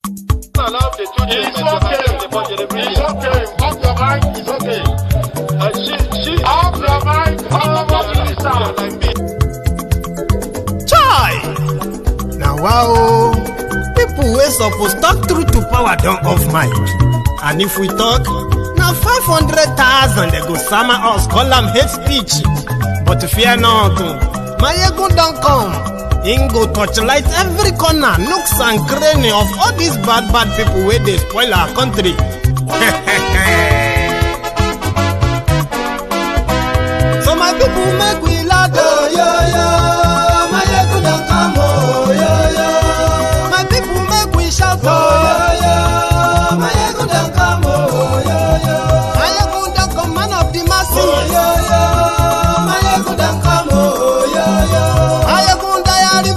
Allow the children. It's okay. It's okay. Off your mind. It's okay. Off your mind. Chai! Now wow, people wey suppose talk truth to power don't off mind. And if we talk, now 500,000 they go summer us, call them hate speech. But fear not, my ego don't come. Ingo torchlight every corner, nooks and cranny of all these bad people where they spoil our country. So my people make we laugh, yo yo. My ego don't come, oh yo yo. My people make we shout, oh yo yo. My ego don't come, oh yo yo. My ego don't come, man of the masses, oh yo yo. My ego don't come, oh yo yo. My ego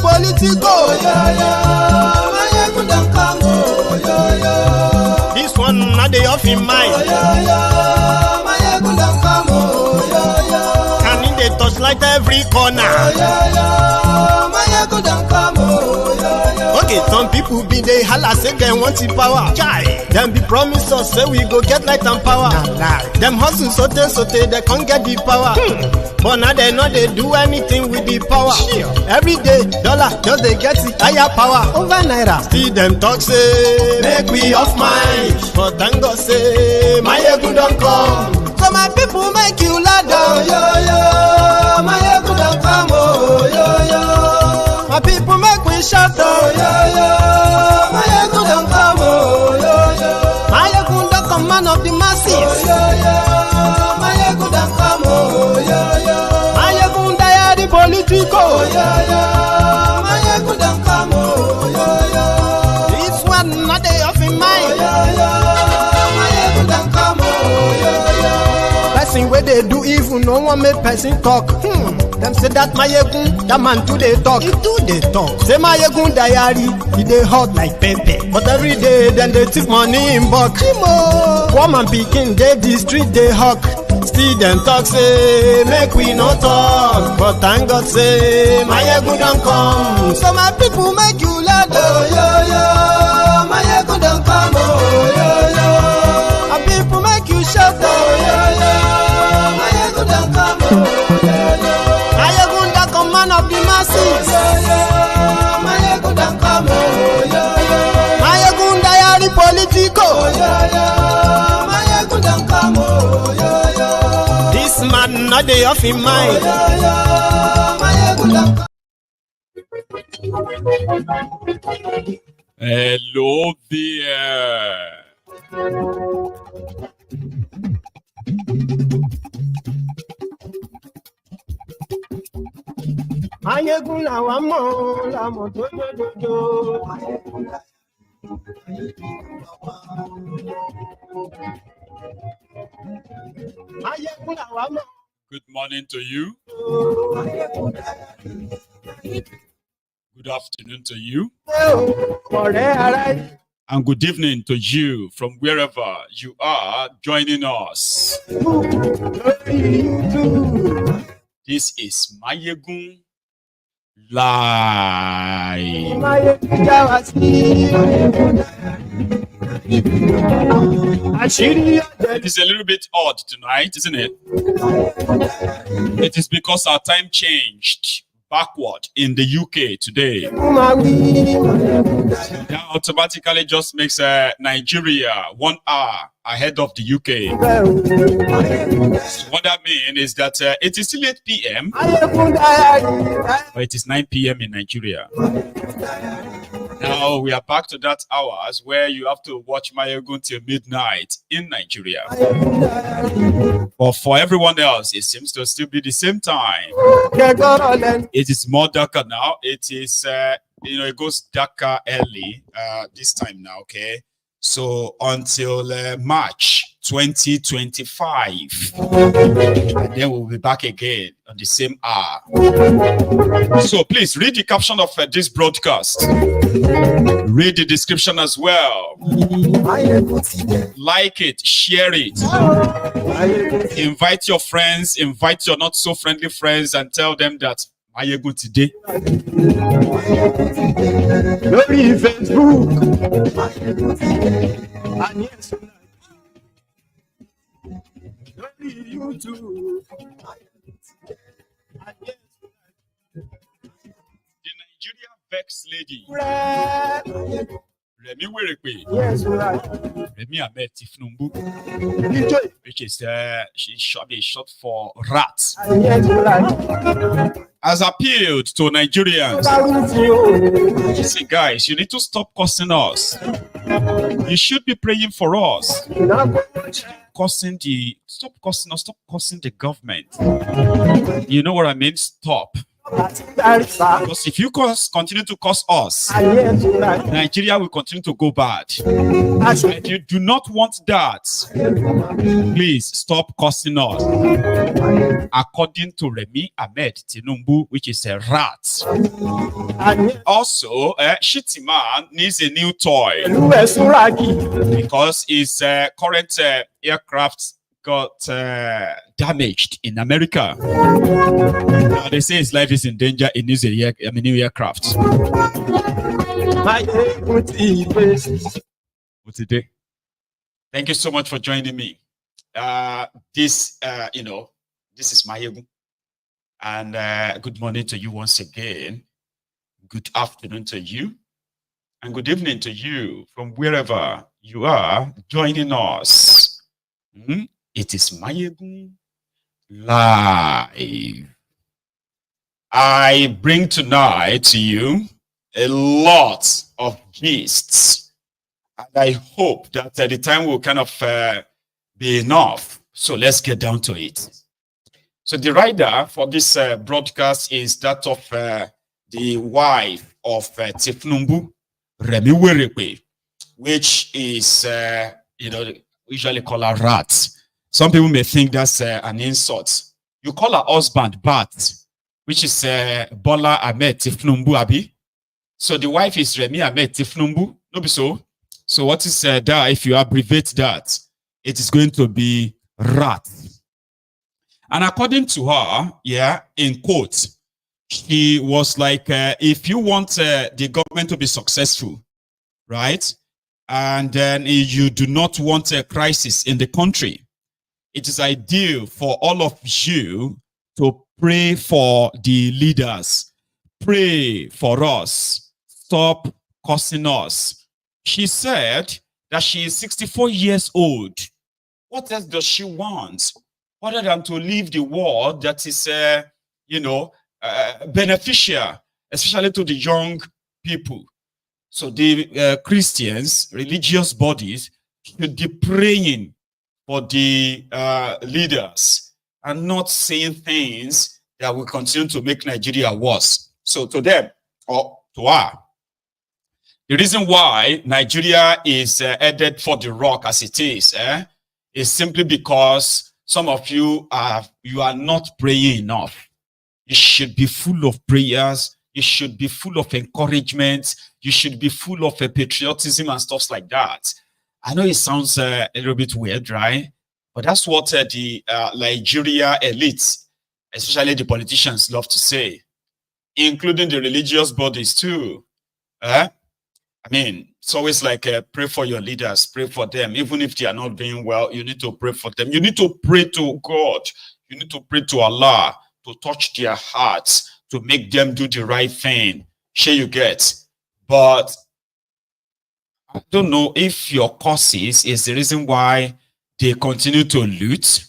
politico, yeah, yeah. My ego don't come, oh, yeah, yeah. This one not the off in mind, oh, yeah, yeah. My ego don't come, oh, yeah, yeah. Can in the touchlight every corner, oh, yeah, yeah. My ego don't come, oh, yeah, yeah. Okay, some people be they holla say they want the power. Chai, them be promise us say we go get light and power. Nah. Them hustle so they can't get the power. But now they know they do anything with the power. Every day, dollar, just they get the higher power. Over naira, still them talk say, make we off mind. But thank God say, my ego don't come. So my people make you laugh, oh yo yo. My ego don't come, oh yo yo. My people make we shout, oh yo yo. My ego don't come, oh yo yo. My ego don't come, man of the masses, oh yo yo. My ego don't come, oh yo yo. My ego don't the politico, oh yo yo. My ego don't come, oh yo yo. This one not they off in mind, oh yo yo. My ego don't come, oh yo yo. Person where they do evil, no one make person talk. Them say that my ego, that man too they talk. He do they talk. Say my ego diary, he they hot like pepper. But every day then they take money in bulk. Woman picking, they the street they hawk. Still them talk say, make we no talk. But thank God say, my ego don't come. So my people make you laugh, oh yo yo. My ego don't come, oh yo yo. My people make you shout, oh yo yo. My ego don't come, oh yo yo. My ego don't come, man of the masses, oh yo yo. My ego don't come, oh yo yo. My ego don't the politico, oh yo yo. My ego don't come, oh yo yo. This man not the off in mind, oh yo yo. My ego don't come. Hello there. Mayegun la wa mo la mo to dodo. Mayegun la wa mo. Good morning to you. Good afternoon to you. And good evening to you from wherever you are joining us. This is Mayegun Live. It is a little bit odd tonight, isn't it? It is because our time changed backward in the UK today. That automatically just makes Nigeria 1 hour ahead of the UK. So what that means is that it is still 8 p.m. but it is 9 p.m. in Nigeria. Now we are back to that hours where you have to watch Mayegun till midnight in Nigeria. But for everyone else, it seems to still be the same time. It is more darker now. It is, it goes darker early this time now, okay? So until March 2025, and then we'll be back again on the same hour. So please read the caption of this broadcast. Read the description as well. Like it, share it. Invite your friends, invite your not so friendly friends, and tell them that Mayegun today. Lórí Facebook. And yes, lórí YouTube. And yes, The Nigeria vex lady, Remi Remi Ahmed Tinubu, which is short for RAT, has appealed to Nigerians. See, guys, you need to stop cursing us. You should be praying for us. Stop cursing the government. You know what I mean? Stop. Because if you continue to curse us, Nigeria will continue to go bad. If you do not want that, please stop cursing us. According to Remi Ahmed Tinubu, which is a rat. Also, Shettima needs a new toy because his current aircraft got damaged in America. Now they say his life is in danger. He needs a new aircraft. Today, thank you so much for joining me. This is Mayegun, and good morning to you once again. Good afternoon to you, and good evening to you from wherever you are joining us. It is Mayegun Live. I bring tonight to you a lot of gists, and I hope that the time will kind of be enough. So let's get down to it. So the rider for this broadcast is that of the wife of Tinubu, Remi, which is usually call her rat. Some people may think that's an insult. You call her husband Bat, which is Bola Ahmed Tinubu Abi. So the wife is Remi Ahmed Tinubu. No be so. So what is that? If you abbreviate that, it is going to be rat. And according to her, in quotes, she was like, if you want the government to be successful, right? And then you do not want a crisis in the country, it is ideal for all of you to pray for the leaders. Pray for us. Stop cursing us. She said that she is 64 years old. What else does she want other than to leave the world that is, beneficial, especially to the young people? So the Christians, religious bodies, should be praying for the leaders and not saying things that will continue to make Nigeria worse. So to them, or to her, the reason why Nigeria is headed for the rock as it is simply because some of you are not praying enough. You should be full of prayers. You should be full of encouragement. You should be full of patriotism and stuff like that. I know it sounds a little bit weird, right? But that's what the Nigeria elites, especially the politicians, love to say, including the religious bodies too. I mean, it's always like pray for your leaders, pray for them. Even if they are not doing well, you need to pray for them. You need to pray to God. You need to pray to Allah to touch their hearts, to make them do the right thing. Sure you get. But I don't know if your causes is the reason why they continue to loot.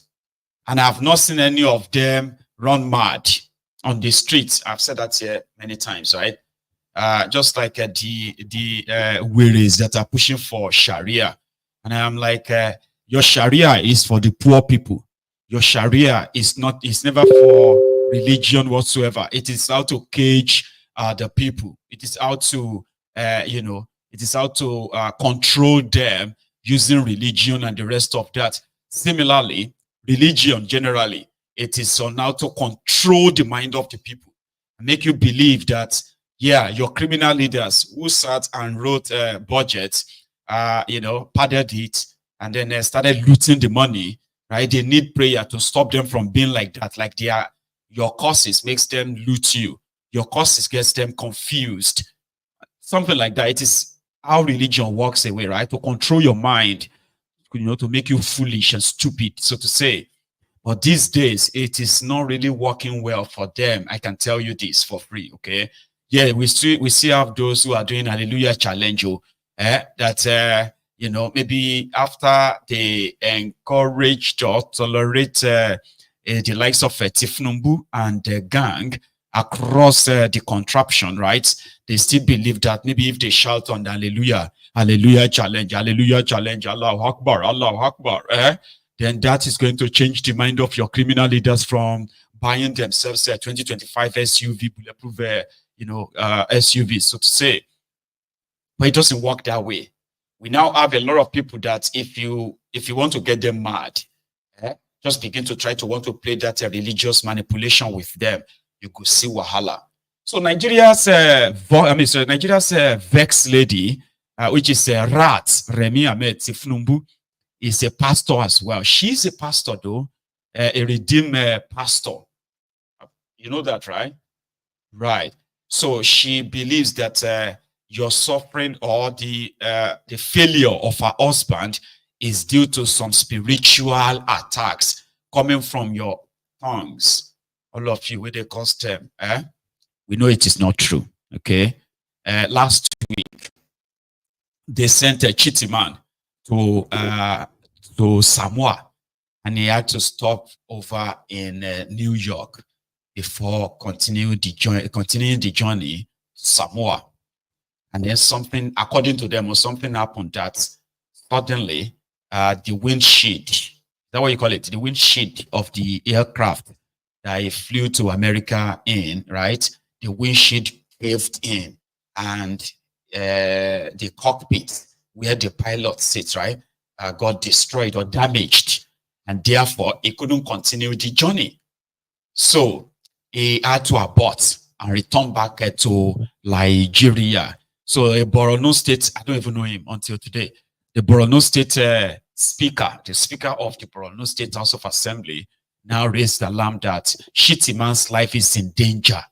And I've not seen any of them run mad on the streets. I've said that here many times, right? Just like the wearies that are pushing for Sharia. And I'm like, your Sharia is for the poor people. Your Sharia is never for religion whatsoever. It is how to cage the people. It is how to, it is how to control them using religion and the rest of that. Similarly, religion generally, it is on how to control the mind of the people, make you believe that, yeah, your criminal leaders who sat and wrote budgets, padded it, and then started looting the money, right? They need prayer to stop them from being like that, like they are Your causes makes them loot you. Your causes gets them confused. Something like that. It is how religion works away, right? To control your mind, to make you foolish and stupid, so to say. But these days, it is not really working well for them. I can tell you this for free, okay? Yeah, we still have those who are doing Hallelujah Challenge, that maybe after they encouraged or tolerate the likes of Tifnumbu and the gang across the contraption, right? They still believe that maybe if they shout on the Hallelujah Challenge, Allahu Akbar, then that is going to change the mind of your criminal leaders from buying themselves a 2025 SUV, bulletproof, SUV, so to say. But it doesn't work that way. We now have a lot of people that if you want to get them mad, just begin to try to want to play that religious manipulation with them. You could see wahala. So Nigeria's vex lady, which is a RAT, Remi Ahmed Tinubu, is a pastor as well. She's a pastor though, a redeemed pastor. You know that, right? Right. So she believes that your suffering or the failure of her husband is due to some spiritual attacks coming from your tongues. All of you, where they cost them, we know it is not true. Okay. Last week, they sent a Shettima to Samoa, and he had to stop over in New York before continuing the journey to Samoa. And then something, according to them, or something happened that suddenly the windshield, is that what you call it? The windshield of the aircraft that he flew to America in, right? The windshield caved in, and the cockpit where the pilot sits, right, got destroyed or damaged, and therefore he couldn't continue the journey. So he had to abort and return back to Nigeria. So a Borno State, I don't even know him until today, the Borno State speaker, the speaker of the Borno State House of Assembly, now raised the alarm that Shettima's life is in danger.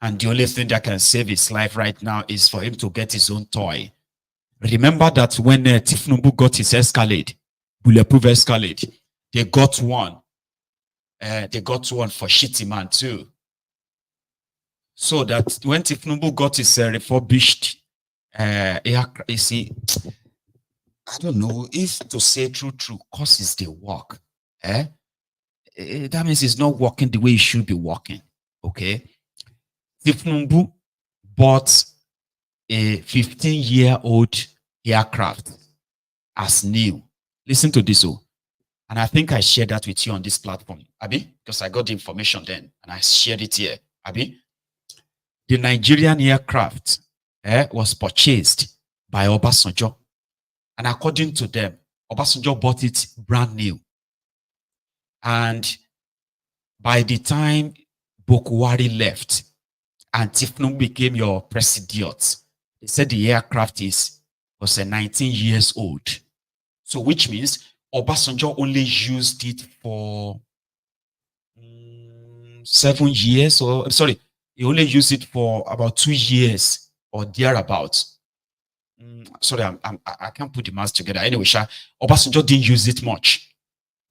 And the only thing that can save his life right now is for him to get his own toy. Remember that when Tinubu got his Escalade, bulletproof Escalade, they got one. They got one for Shettima too. So that when Tinubu got his refurbished, you see, I don't know if to say true, causes they work. That means it's not working the way it should be working. Okay. Tinubu bought a 15-year-old aircraft as new. Listen to this, and I think I shared that with you on this platform, Abi, because I got the information then and I shared it here, Abi. The Nigerian aircraft was purchased by Obasanjo, and according to them, Obasanjo bought it brand new. And by the time Bokwari left and Tinubu became your president, they said the aircraft was 19 years old. So which means Obasanjo only used it for 7 years, or sorry, he only used it for about 2 years or thereabouts. Sorry, I can't put the maths together. Anyway, Obasanjo didn't use it much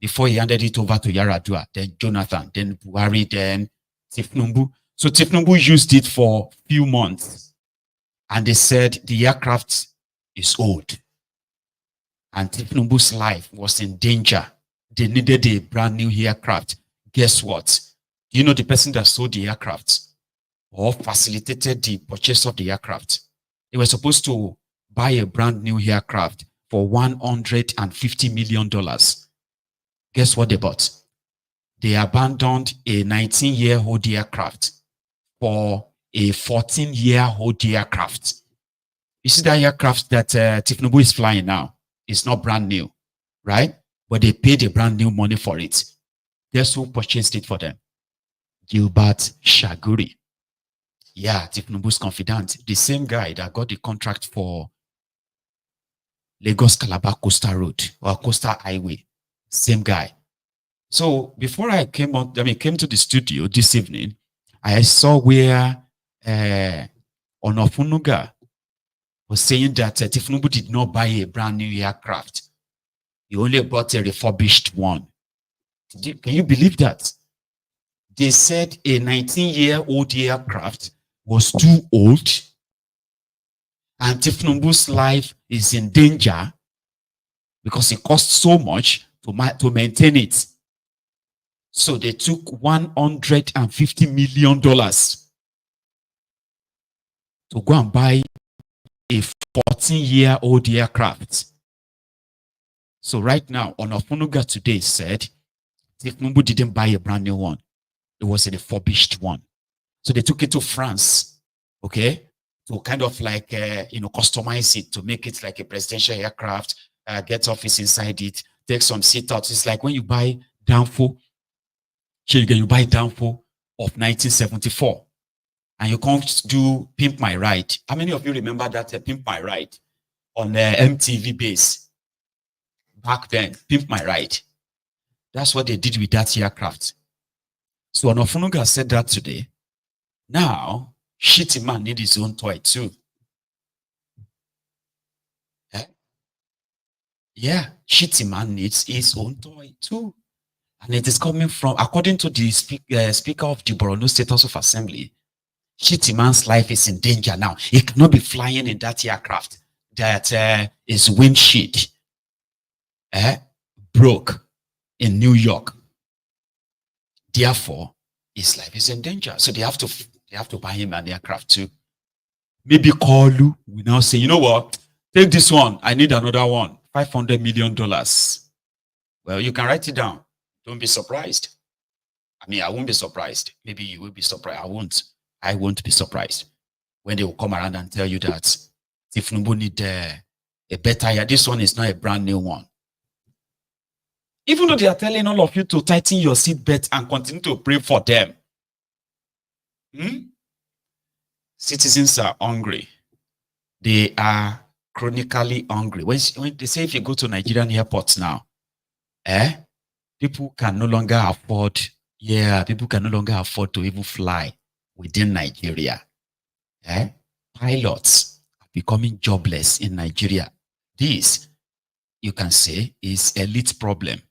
before he handed it over to Yar'Adua, then Jonathan, then Buhari, then Tinubu. So Tinubu used it for a few months, and they said the aircraft is old, and Tinubu's life was in danger. They needed a brand new aircraft. Guess what? Do you know the person that sold the aircraft or facilitated the purchase of the aircraft? They were supposed to buy a brand new aircraft for $150 million. Guess what they bought? They abandoned a 19-year-old aircraft for a 14-year-old aircraft. You see that aircraft that Tinubu is flying now? It's not brand new, right? But they paid a brand new money for it. Guess who purchased it for them? Gilbert Shaguri. Yeah, Tinubu's confidant. The same guy that got the contract for Lagos Calabar Coastal Road or Coastal Highway. Same guy. So before I came came to the studio this evening, I saw where Onofunuga was saying that Tinubu did not buy a brand new aircraft. He only bought a refurbished one. Can you believe that? They said a 19-year-old aircraft was too old and Tinubu's life is in danger because it costs so much to maintain it. So they took $150 million to go and buy a 14-year-old aircraft. So right now, Onofunuga today said Tinubu didn't buy a brand new one. It was a refurbished one. So they took it to France, okay, to kind of like, customize it, to make it like a presidential aircraft, get office inside it, take some seat out. It's like when you buy Danfo, you buy Danfo of 1974, and you can't do Pimp My Ride. How many of you remember that Pimp My Ride on MTV base? Back then, Pimp My Ride. That's what they did with that aircraft. So Onofunuga said that today. Now, Shettima needs his own toy too. Yeah, Shettima needs his own toy too. And it is coming from, according to the Speaker of the Borno State House of Assembly, Shettima's life is in danger now. He cannot be flying in that aircraft that is windshield broke in New York. Therefore, his life is in danger. So they have to buy him an aircraft too. Maybe Kalu will now say, you know what? Take this one. I need another one. $500 million. Well, you can write it down. Don't be surprised. I mean, I won't be surprised. Maybe you will be surprised. I won't be surprised when they will come around and tell you that Tinubu need a better. This one is not a brand new one. Even though they are telling all of you to tighten your seatbelt and continue to pray for them. Citizens are hungry. They are chronically hungry. When they say if you go to Nigerian airports now, people can no longer afford, people can no longer afford to even fly within Nigeria. Pilots are becoming jobless in Nigeria. This, you can say, is elite problem.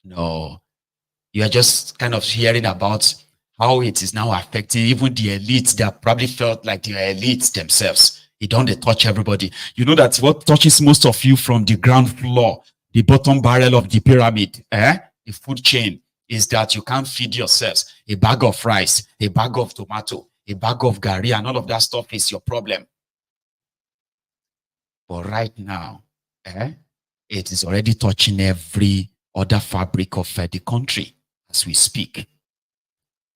No, you are just kind of hearing about how it is now affecting even the elites that probably felt like they are elites themselves. It don't touch everybody. You know that what touches most of you from the ground floor, the bottom barrel of the pyramid, the food chain, is that you can't feed yourselves. A bag of rice, a bag of tomato, a bag of gari, and all of that stuff is your problem. But right now, it is already touching every other fabric of the country as we speak.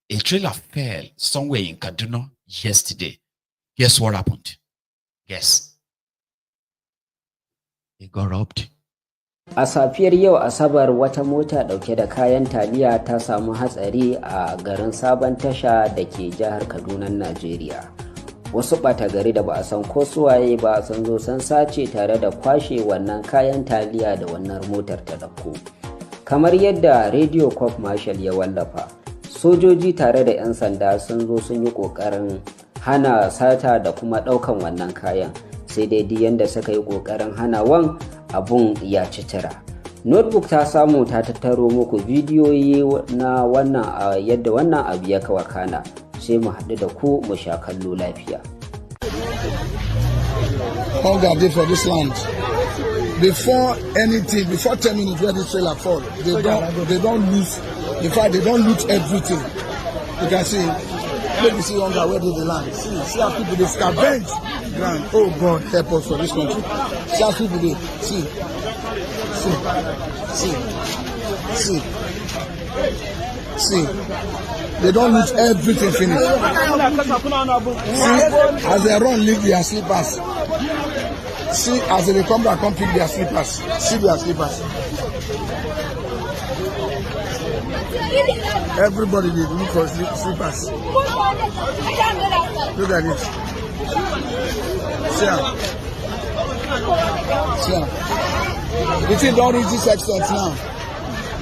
A trailer fell somewhere in Kaduna yesterday. Guess what happened? Guess. It got robbed. A safiyar yau Asabar wata mota dauke da kayan taliya ta samu hatsari a garin Sabon Tasha da ke jihar Kaduna, Najeriya. Wasu ɓata gari da ba a san ko suwaye ba sun zo sun sace tare da kwashe wannan kayan taliya da wannan motar ta dauko. Kamar yadda Radio Corp Marshal ya wallafa, sojoji tare da 'yan sanda sun zo sun yi ƙoƙarin hana sata da kuma ɗaukan wannan kayan. Sai dai yanda suka yi ƙoƙarin hanawan abun ya ci tira. Notebook ta samu ta tattaro muku bidiyoyi na wannan yadda wannan abu ya wakana. Sai mu haɗu da ku mu sha kallo lafiya. Hunger dey for this land. Before 10 minutes where this trailer fall, they don't lose. In fact, they don't loot everything. You can see, let me see hunger where did the land. See how people they scavenge ground. Oh God, help us for this country. See how people they see. They don't loot everything finished. See, as they run, leave their slippers. See, as they come back, come pick their slippers. See their slippers. Everybody did look for slippers. Look at it. See, the thing don't reach this extent now.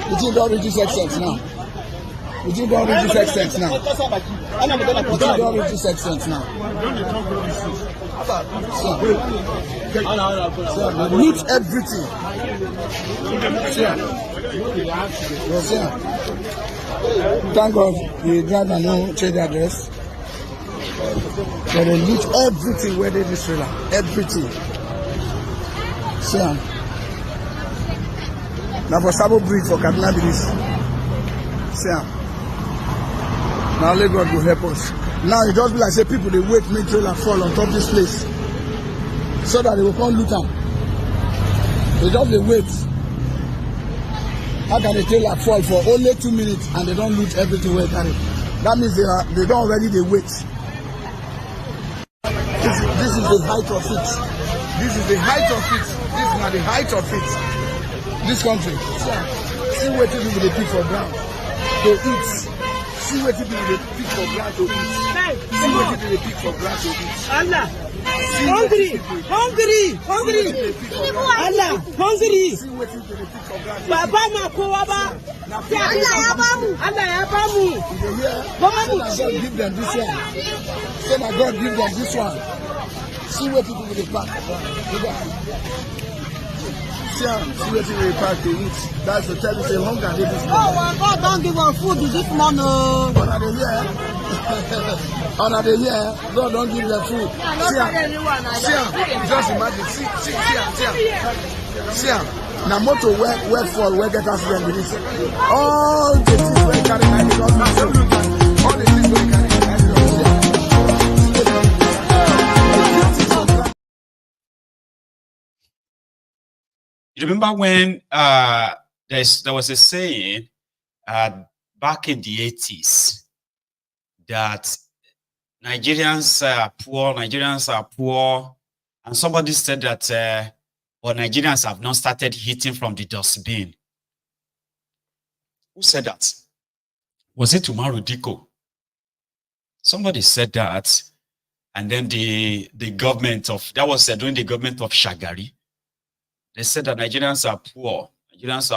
The thing don't reach this extent now. The thing don't reach this extent now. The thing don't reach this extent now. So loot everything. Thank God the driver no change address. But they loot everything where they this trailer. Everything. See. Now for Sabo Bridge for Kaduna Bridge. See. Now let God go help us. Now it just be like say people they wait make trailer fall on top of this place. So that they will come loot them. They just they wait. How can the trailer fall for only 2 minutes and they don't loot everything where carry? That means they don't already they wait. This is the height of it. This is the height of it. This is not the height of it. This country. See what people they pick for ground to eat. See what people they pick for ground to eat. See what people they pick for ground to eat. Allah. Hungry. Allah, hungry. See what people they pick for ground to eat. Baba Makowaba. Allah yabamu. God give them this one. Say my God give them this one. See what people they pack. See what people they pack to eat. That's the tell you say hunger they this. Oh God don't give us food this morning. Under the year, God don't give them food. Just imagine. See, now motor where fall, where get accident with this. All the things where carry 90,000. All the things where carry 90,000. You remember when there was a saying back in the 80s that Nigerians are poor, and somebody said that well, Nigerians have not started eating from the dustbin. Who said that? Was it Umaru Diko? Somebody said that, and then the government of, that was during the government of Shagari, they said that Nigerians are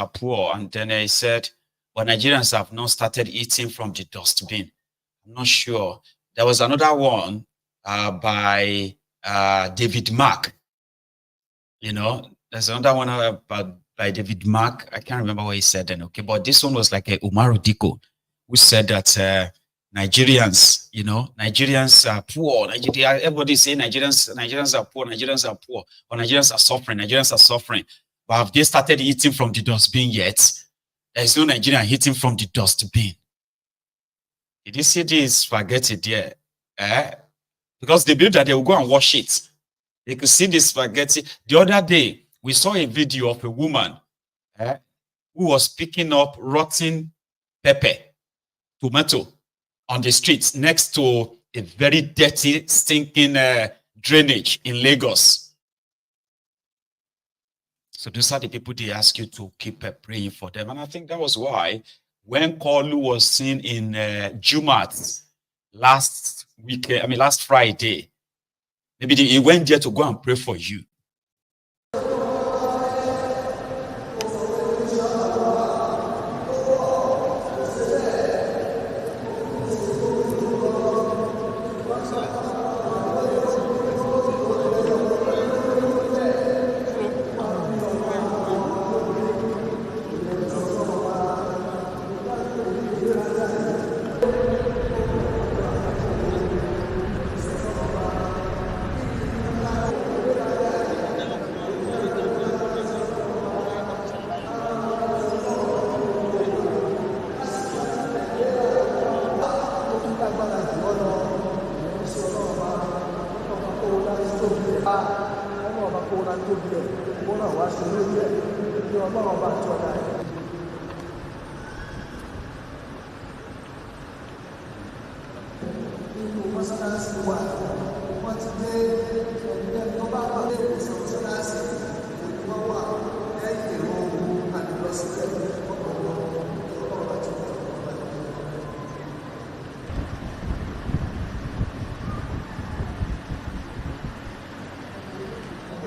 poor, and then they said, well, Nigerians have not started eating from the dustbin. I'm not sure. There was another one by David Mark. You know, there's another one by David Mark. I can't remember what he said then, okay? But this one was like a Umaru Diko, who said that Nigerians, you know, Nigerians are poor. Everybody say Nigerians are poor, or Nigerians are suffering. But have they started eating from the dustbin yet? There's no Nigerian eating from the dustbin. Did you see this spaghetti there? Because they believe that they will go and wash it. They could see this spaghetti. The other day, we saw a video of a woman who was picking up rotten tomato on the streets next to a very dirty, stinking drainage in Lagos. So those are the people they ask you to keep praying for them. And I think that was why when Kolu was seen in Jumat last Friday, maybe he went there to go and pray for you.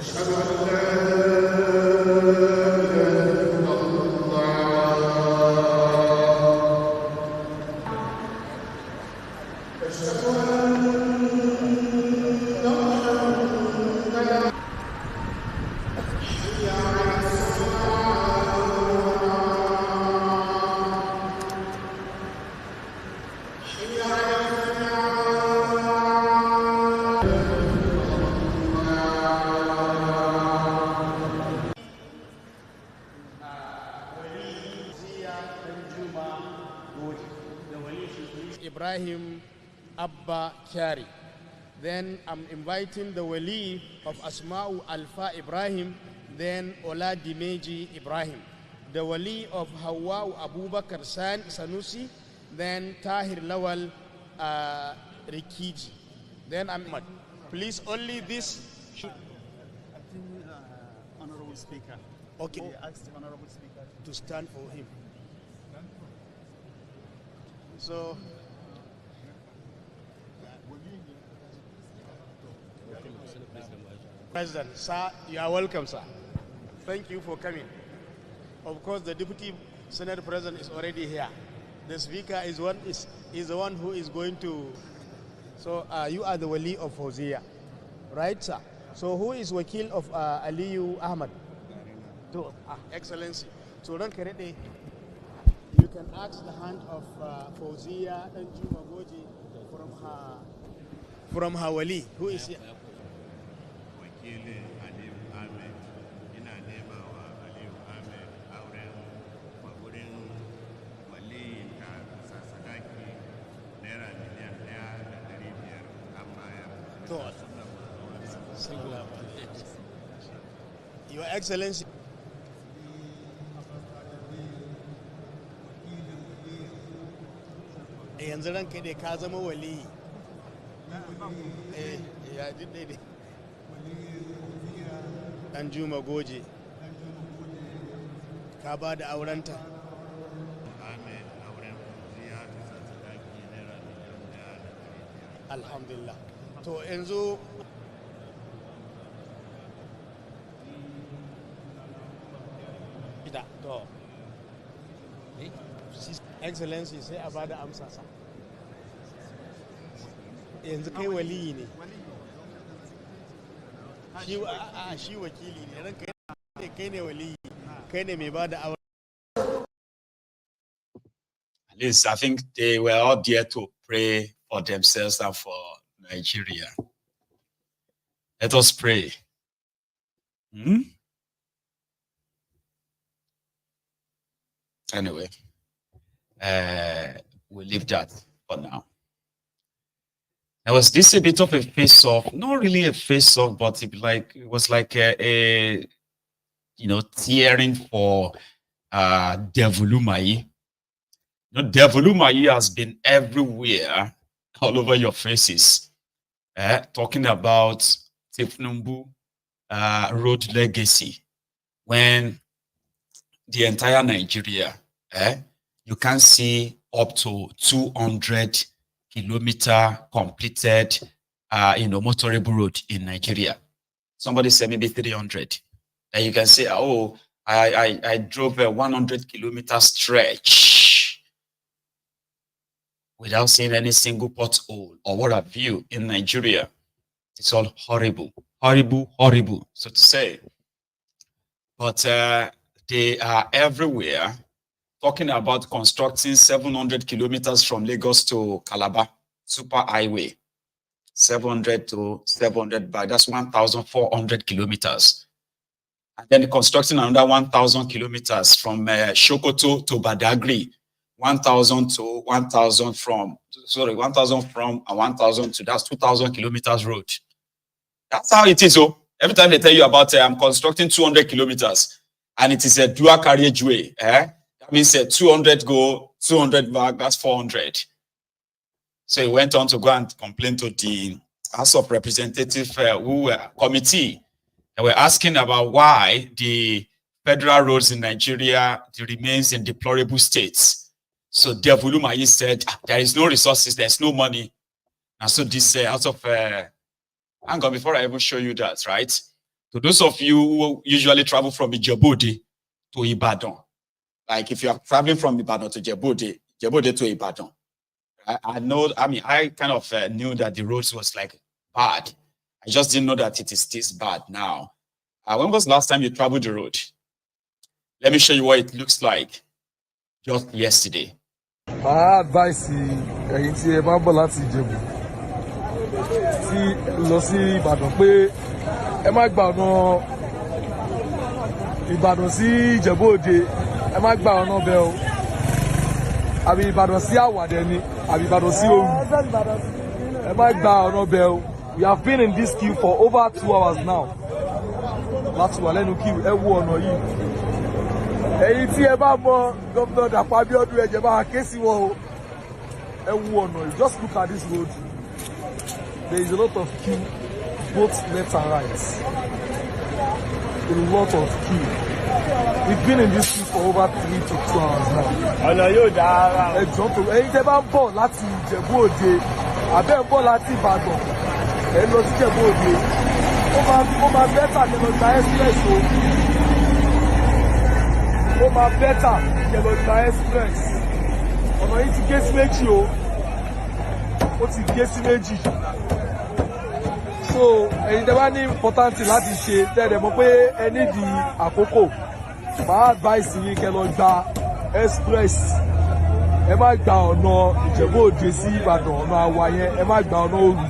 أشهد أن لا إله إلا الله Ibrahim Abba Kyari. Then I'm inviting the Wali of Asma'u Alfa Ibrahim, then Ola Dimeji Ibrahim. The Wali of Hawa Abubakar Sanusi, then Tahir Lawal Rikiji. Then I'm, please only this. Honorable Speaker. Okay. We asked the Honorable Speaker to stand for him. So, President, sir, you are welcome, sir. Thank you for coming. Of course, the Deputy Senate President is already here. The Speaker is the one who is going to. So, you are the Wali of Hosea, right, sir? So, who is Wakil of Aliyu Ahmed? Excellency. So, don't carry the. You can ask the hand of Fawzia Danjuma Goji from her Wali, who is here. Wakili Aliyu Ahmed, ina nema wa Aliyu Ahmed auren magurin waliyin ta sasadaki naira miliyan 1.500 amma ya Your Excellency. Yanzu ranka dai ka zama wali. Ya ji daidai. Dan Juma Goje. Ka ba da aurenta. Ahmed auren Fawziya ta sasadaki naira miliyan 1.500. Alhamdulillah. To yanzu to Excellency sai a bada amsa sa. Yanzu kai waliyi ne. Shi wakili ne. Ranka kai ne waliyi. Kai ne mai bada aure. At least I think they were all there to pray for themselves and for Nigeria. Let us pray. Anyway, we'll leave that for now. There was this a bit of a face-off, not really a face-off, but it was like a tearing for Devolumai. Devolumai has been everywhere, all over your faces, talking about Tifnumbu road legacy, when the entire Nigeria, you can see up to 200 kilometer completed, motorable road in Nigeria. Somebody said maybe 300. And you can say, oh, I drove a 100 kilometer stretch without seeing any single pothole or what have you in Nigeria. It's all horrible, horrible, horrible, so to say. But they are everywhere, talking about constructing 700 kilometers from Lagos to Calabar, super highway, 700 to 700, but that's 1,400 kilometers. And then constructing another 1,000 kilometers from Sokoto to Badagry, 1,000 to 1,000 from, 1,000 from and 1,000 to, that's 2,000 kilometers road. That's how it is. Oh, every time they tell you about I'm constructing 200 kilometers and it is a dual carriageway, that means 200 go, 200 back, that's 400. So he went on to go and complain to the House of Representatives committee. They were asking about why the federal roads in Nigeria remains in deplorable states. So Devolumai said, there is no resources, there's no money. And so this out of, hang on, before I even show you that, right? To those of you who usually travel from Ijebu-Ode to Ibadan, like if you are traveling from Ibadan to Ijebu-Ode to Ibadan, I know, I mean, I kind of knew that the roads was like bad. I just didn't know that it is this bad now. When was the last time you traveled the road? Let me show you what it looks like just yesterday. My advice ẹ̀yin tí ẹ bá ń bọ̀ láti Ìjẹ̀bú tí lọ sí Ìbàdàn pé ẹ má gba ọ̀nà Ìbàdàn sí Ìjẹ̀bú Òde, ẹ má gba ọ̀nà bẹ́ẹ̀ o. Àbí Ìbàdàn sí Àwàdẹ ni, àbí Ìbàdàn sí Òru. Ẹ má gba ọ̀nà bẹ́ẹ̀ o. We have been in this queue for over 2 hours now. Láti wà lẹ́nu queue, ẹ wo ọ̀nà yìí. Ẹ̀yin tí ẹ bá mọ Gómìnà Dàpọ̀ Abíọ́dún ẹ jẹ́ bá ké sí wọn o. Ẹ wo ọ̀nà yìí. Just look at this road. There is a lot of queue, both left and right. A lot of queue. We've been in this queue for over 3 to 2 hours now. Ọ̀nà yóò dára. Ẹ jọ tó ẹ̀yin tẹ́ bá ń bọ̀ láti Ìjẹ̀bú Òde, àbẹ́ ń bọ̀ láti Ìbàdàn, ẹ lọ sí Ìjẹ̀bú Òde. Ó máa bẹ́tà kẹ́ lọ gba express o. Ó máa bẹ́tà kẹ́ lọ gba express. Ọ̀nà yìí ti gé sí méjì o. Ó ti gé sí méjì. So ẹ̀yin tẹ́ bá ní important láti ṣe tẹ́lẹ̀ mọ̀ pé ẹ nídìí àkókò. My advice yín kẹ́ lọ gba express. Ẹ má gba ọ̀nà Ìjẹ̀bú Òde sí Ìbàdàn, ọ̀nà àwa yẹn, ẹ má gba ọ̀nà Òru.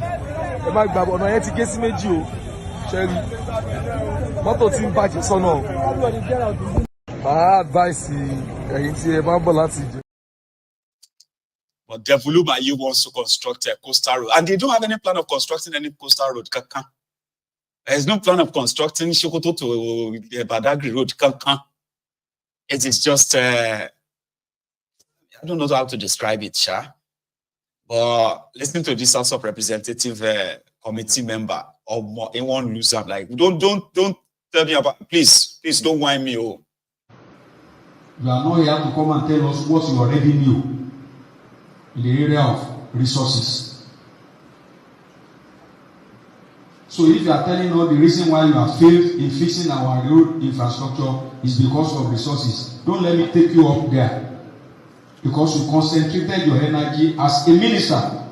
Ẹ má gba ọ̀nà yẹn ti gé sí méjì o. Ṣẹ́rí mọ́tò tí ń bàjẹ́ sọ́nà o. My advice ẹ̀yin tí ẹ bá ń bọ̀ láti Ìjẹ̀bú. But Devuluba you wants to construct a coastal road, and they don't have any plan of constructing any coastal road. Kankan. There's no plan of constructing Sokoto to Badagry Road. Kankan. It is just, I don't know how to describe it, Sha. But listening to this House of Representative committee member, or more, anyone lose up, like, don't tell me about, please don't whine me. Oh. You are not here to come and tell us what you already knew in the area of resources. So if you are telling us the reason why you have failed in fixing our road infrastructure is because of resources, don't let me take you up there. Because you concentrated your energy as a minister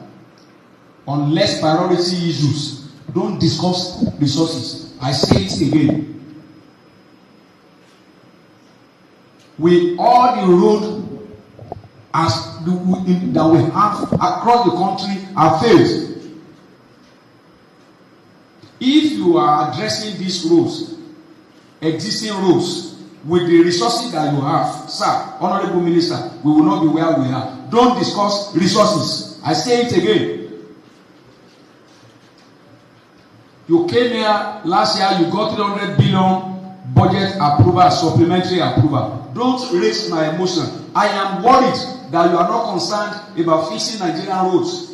on less priority issues. Don't discuss resources. I say it again. With all the road that we have across the country are failed. If you are addressing these roads, existing roads, with the resources that you have, sir, Honorable Minister, we will not be where we are. Don't discuss resources. I say it again. You came here last year, you got 300 billion budget approval, supplementary approval. Don't raise my emotion. I am worried that you are not concerned about fixing Nigerian roads.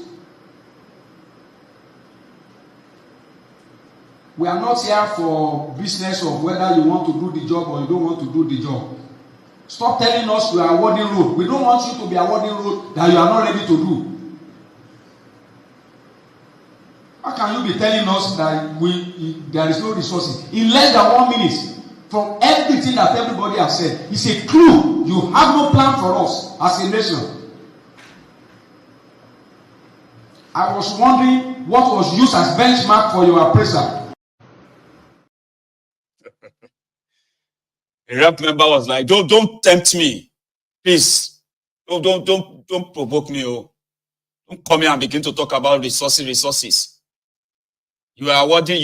We are not here for business of whether you want to do the job or you don't want to do the job. Stop telling us you are awarding road. We don't want you to be awarding road that you are not ready to do. How can you be telling us that there is no resources? In less than 1 minute, from everything that everybody has said, it's a clue. You have no plan for us as a nation. I was wondering what was used as benchmark for your appraisal. A rep member was like, don't tempt me. Please. Don't provoke me. Oh. Don't come here and begin to talk about resources. You are awarded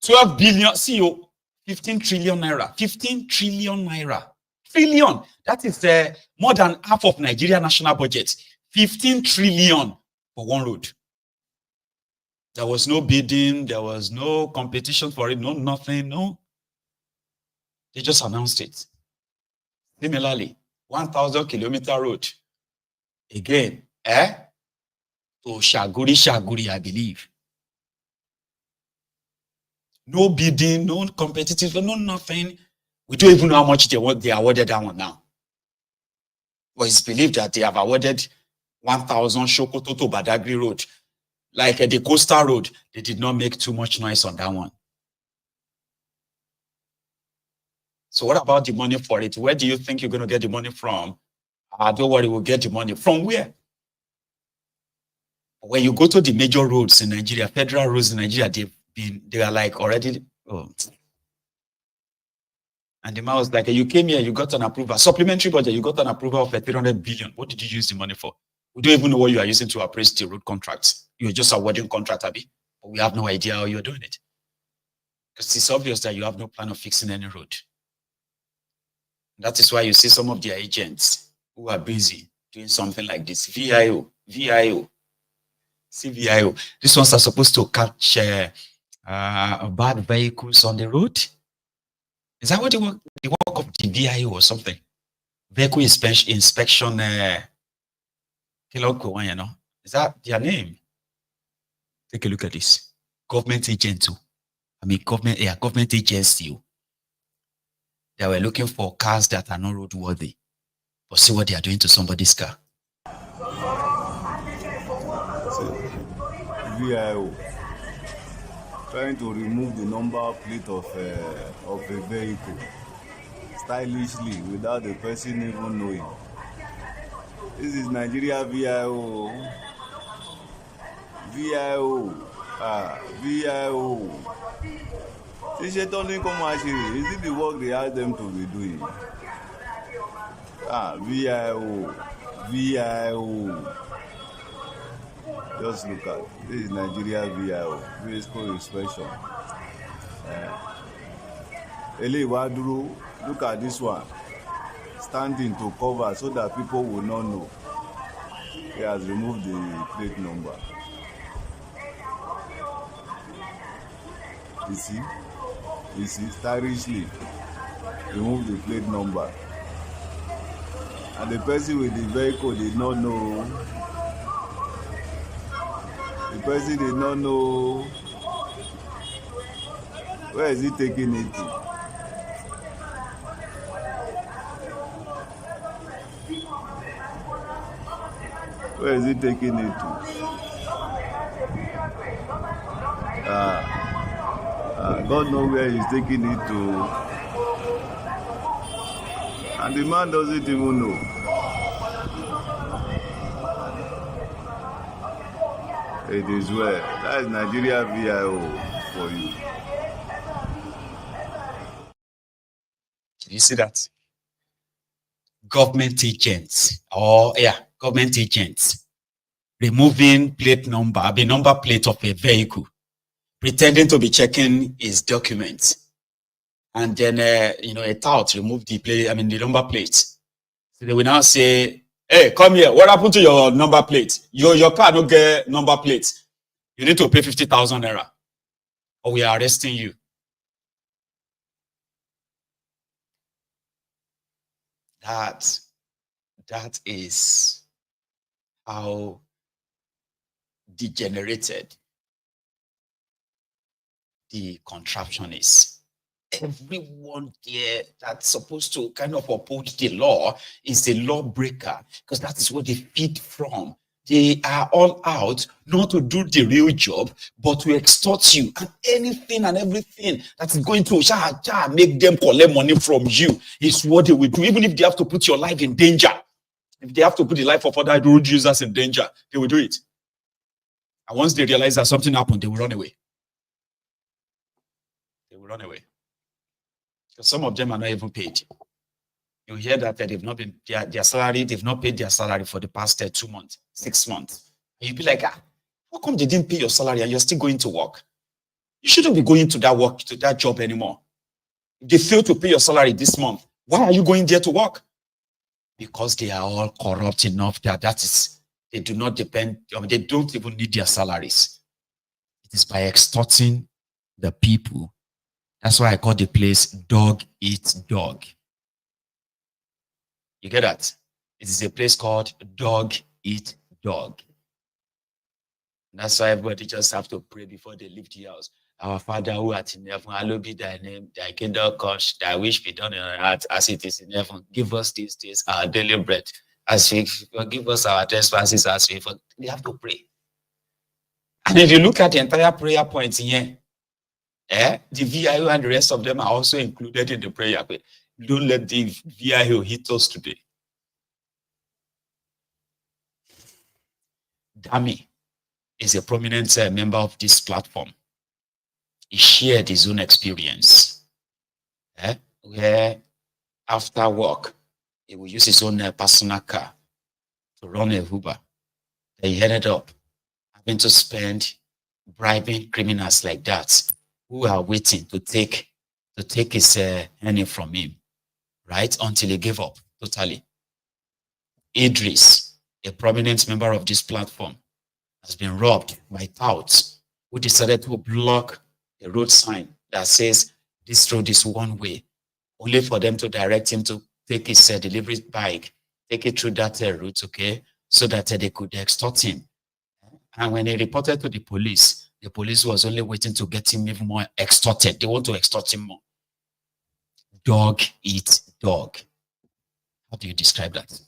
12 billion, see you, 15 trillion naira. 15 trillion naira. Trillion. That is more than half of Nigeria national budget. 15 trillion for one road. There was no bidding. There was no competition for it. No, nothing. No. They just announced it. Similarly, 1,000-kilometer road. Again, to Shaguri, I believe. No bidding, no competitive, no nothing. We don't even know how much they awarded that one now. But it's believed that they have awarded 1,000 Sokoto to Badagry Road. Like the coastal road, they did not make too much noise on that one. So what about the money for it? Where do you think you're going to get the money from? Don't worry, we'll get the money. From where? When you go to the major roads in Nigeria, federal roads in Nigeria, they are like already, oh. And the man was like, you came here, you got an approval, supplementary budget, you got an approval of 300 billion. What did you use the money for? We don't even know what you are using to appraise the road contracts. You're just awarding contract, Abby. But we have no idea how you're doing it. Because it's obvious that you have no plan of fixing any road. That is why you see some of their agents who are busy doing something like this. VIO. CVIO. These ones are supposed to catch bad vehicles on the road. Is that what the work of the VIO or something? Vehicle inspection, is that their name? Take a look at this. Government agent too. Government agency. They were looking for cars that are not roadworthy. But see what they are doing to somebody's car. VIO trying to remove the number plate of a vehicle stylishly without the person even knowing. This is Nigeria VIO. VIO. Is it the work they ask them to be doing? VIO. Just look at this is Nigeria VIO, vehicle inspection. Look at this one, standing to cover so that people will not know. He has removed the plate number. You see, stylishly remove the plate number. And the person with the vehicle did not know. The person did not know. Where is he taking it to? Where is he taking it to? God knows where he's taking it to. And the man doesn't even know. It is well. That is Nigeria VIO for you. You see that? Government agents, removing plate number, the number plate of a vehicle, pretending to be checking his documents, and then a tout remove the the number plate. So they will now say, "Hey, come here. What happened to your number plate? Your car don't get number plate. You need to pay 50,000 naira, or we are arresting you." That is how degenerated the contraption is. Everyone there that's supposed to kind of uphold the law is a lawbreaker, because that is what they feed from. They are all out not to do the real job, but to extort you. And anything and everything that is going to make them collect money from you is what they will do. Even if they have to put your life in danger, if they have to put the life of other road users in danger, they will do it. And once they realize that something happened, they will run away. They will run away. Because some of them are not even paid. You hear that they've not been their salary, they've not paid their salary for the past 2 months, 6 months. And you'll be like, how come they didn't pay your salary and you're still going to work? You shouldn't be going to that job anymore. If they fail to pay your salary this month, why are you going there to work? Because they are all corrupt enough that they do not depend, they don't even need their salaries. It is by extorting the people. That's why I call the place Dog Eat Dog. You get that? It is a place called Dog Eat Dog. That's why everybody just have to pray before they leave the house. Our Father who art in heaven, hallowed be thy name. Thy kingdom come, thy wish be done on earth as it is in heaven. Give us this day our daily bread. As we forgive us our trespasses, as we forgive. We have to pray. And if you look at the entire prayer points here, the VIO and the rest of them are also included in the prayer. Don't let the VIO hit us today. Dummy. is a prominent member of this platform. He shared his own experience, where after work, he would use his own personal car to run a Uber. Then he ended up having to spend bribing criminals like that who are waiting to take his earning from him, right? Until he gave up totally. Idris, a prominent member of this platform, has been robbed by touts who decided to block a road sign that says this road is one way, only for them to direct him to take his delivery bike, take it through that route, okay, so that they could extort him. And when he reported to the police was only waiting to get him even more extorted. They want to extort him more. Dog eat dog. How do you describe that?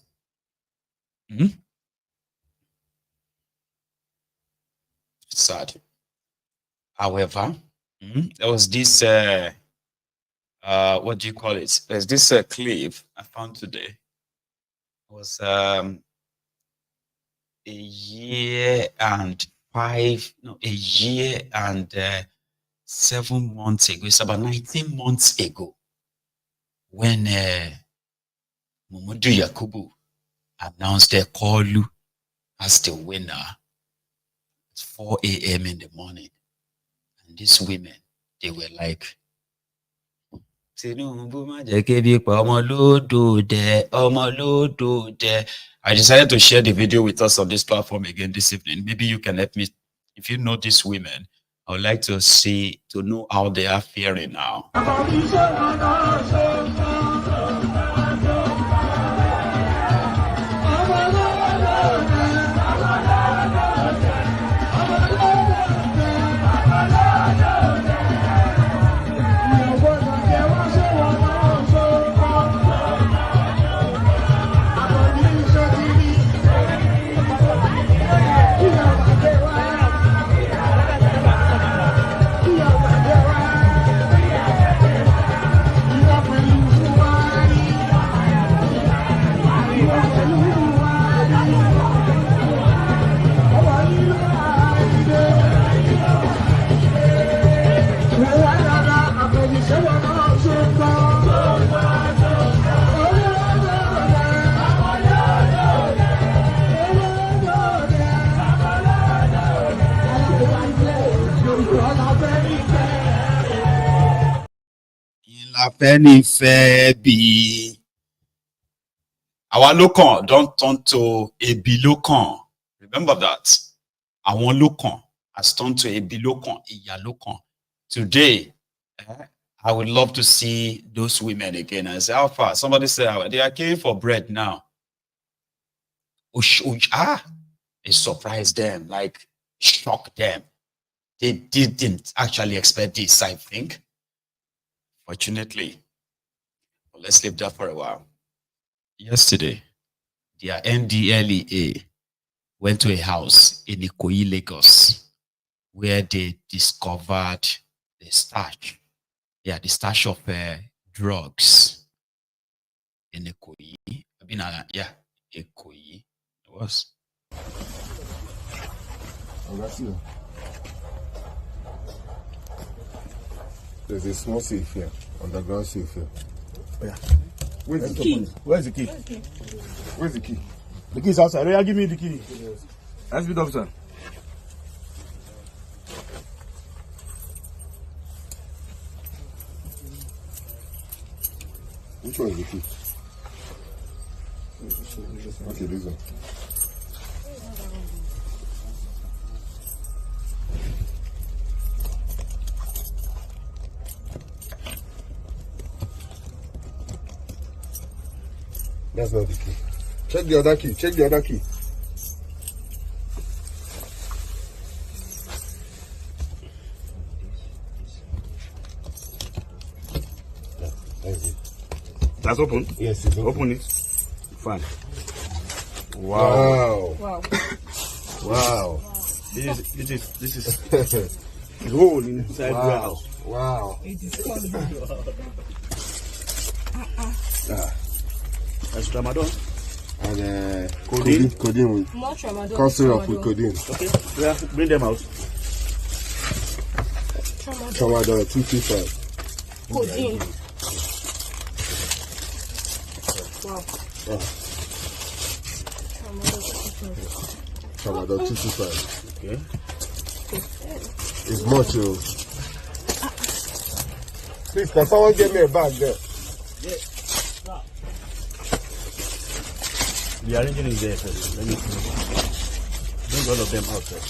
Sad. However, there was this, what do you call it? There's this clip I found today. It was a year and 7 months ago. It's about 19 months ago when Muhammadu Yakubu announced Kolu as the winner at 4 a.m. in the morning. And these women, they were like, I decided to share the video with us on this platform again this evening. Maybe you can help me. If you know these women, I would like to know how they are faring now. Our lokan don't turn to a bilokan. Remember that. Our lokan has turned to a bilokan, a lokan. Today, I would love to see those women again. I say, how far? Somebody said they are caring for bread now. It surprised them, like shocked them. They didn't actually expect this, I think. Fortunately, well, let's leave that for a while. Yesterday, their NDLEA went to a house in Ikoyi, Lagos, where they discovered the stash. Yeah, the stash of drugs in Ikoyi. Ikoyi. It was. There's a small safe here, underground safe here. Oh, yeah. Where's the key? Where's the key? Where's the key? The key is outside. Royal, give me the key. That's the officer. Which one is the key? Okay, this one. That's not the key. Check the other key. Check the other key. That's open? Yes, it's open. Open it. Fine. Wow. Wow. Wow. This is gold inside the house. Wow. That's Ramadan. And codeine. Cough syrup with codeine. Okay, yeah, bring them out. Tramadol 225. Codeine. Wow. Tramadol 225. Okay. It's much. Please, can someone get me a bag there? The arranging is there first. Let me bring all of them out first.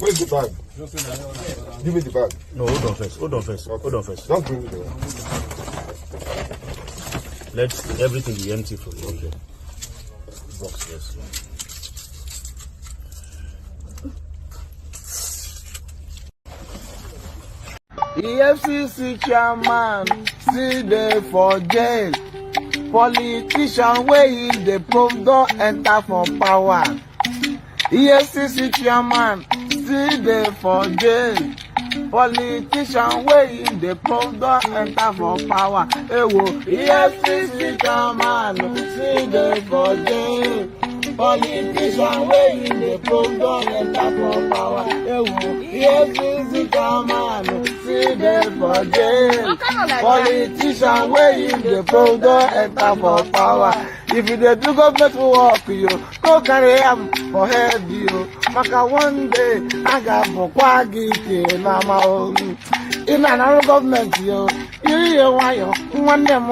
Where's the bag? Give me the bag. No, hold on first. Hold on first. Okay. Hold on first. Just bring it there. Let everything be empty for you. Okay. Box, yes. EFCC chairman still dey for jail. Politician wey in the probe don enter for power. EFCC chairman still dey for jail. Politician wey in the probe don enter for power. Ewo, EFCC chairman still dey for jail. Politician wey in the probe don enter for power. Ewo, EFCC chairman still dey for jail. Politician wey in the probe don enter for power. If you dey do government work, no carry am for head, maka one day I ga-abụkwa gị ike n'ama olu. Ị na-arụ gọọmenti iri ya nwayọ nwanne m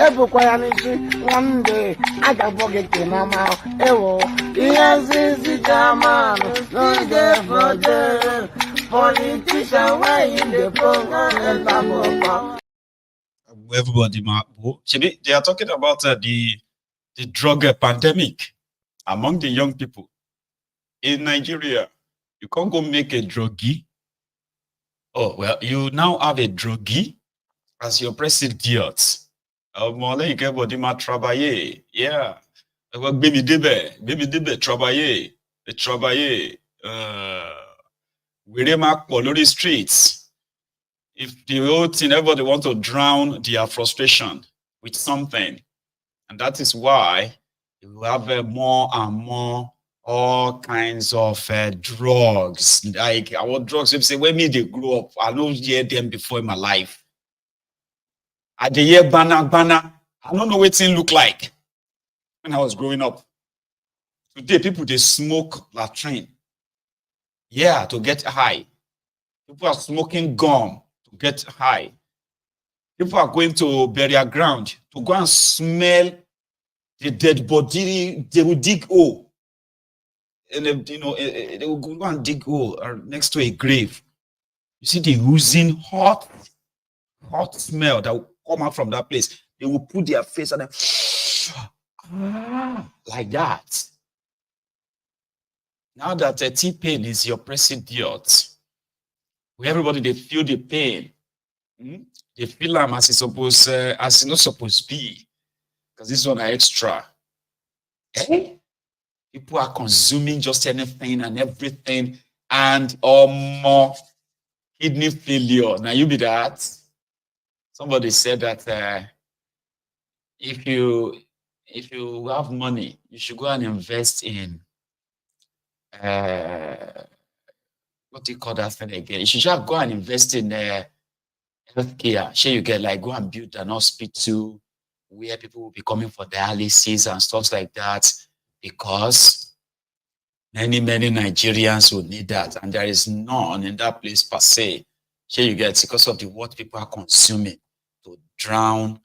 ebukwa ya n'isi one day a ga-abụ gị ike n'ama ewo ihe nzizi chairman n'oge for jail. Politician wey in the program enter for power. Everybody, they are talking about the drug pandemic among the young people in Nigeria. You can't go make a druggie. Oh, well, you now have a druggie as your president. Mole ikebodi ma travailler. Yeah. Baby debe travailler. Travailler. We remark all the streets. If the whole thing, everybody want to drown their frustration with something. And that is why you have more and more all kinds of drugs. Like our drugs, if say, when me they grow up, I don't hear them before in my life. At the year banana, I don't know what it look like when I was growing up. Today, people, they smoke latrine. Yeah, to get high. People are smoking gum to get high. People are going to burial ground to go and smell the dead body. They will dig hole. And they will go and dig hole next to a grave. You see the oozing hot smell that will come out from that place. They will put their face and then like that. Now that T-Pain is your president, where everybody they feel the pain. They feel them as it's supposed, as it's not supposed to be, because this one are extra. People are consuming just anything and everything, and more kidney failure. Now you be that. Somebody said that if you have money, you should go and invest in what do you call that thing again? You should just go and invest in healthcare. Sure, you get like go and build an hospital where people will be coming for dialysis and stuff like that, because many Nigerians will need that, and there is none in that place per se. Here you get, because of the what people are consuming to drown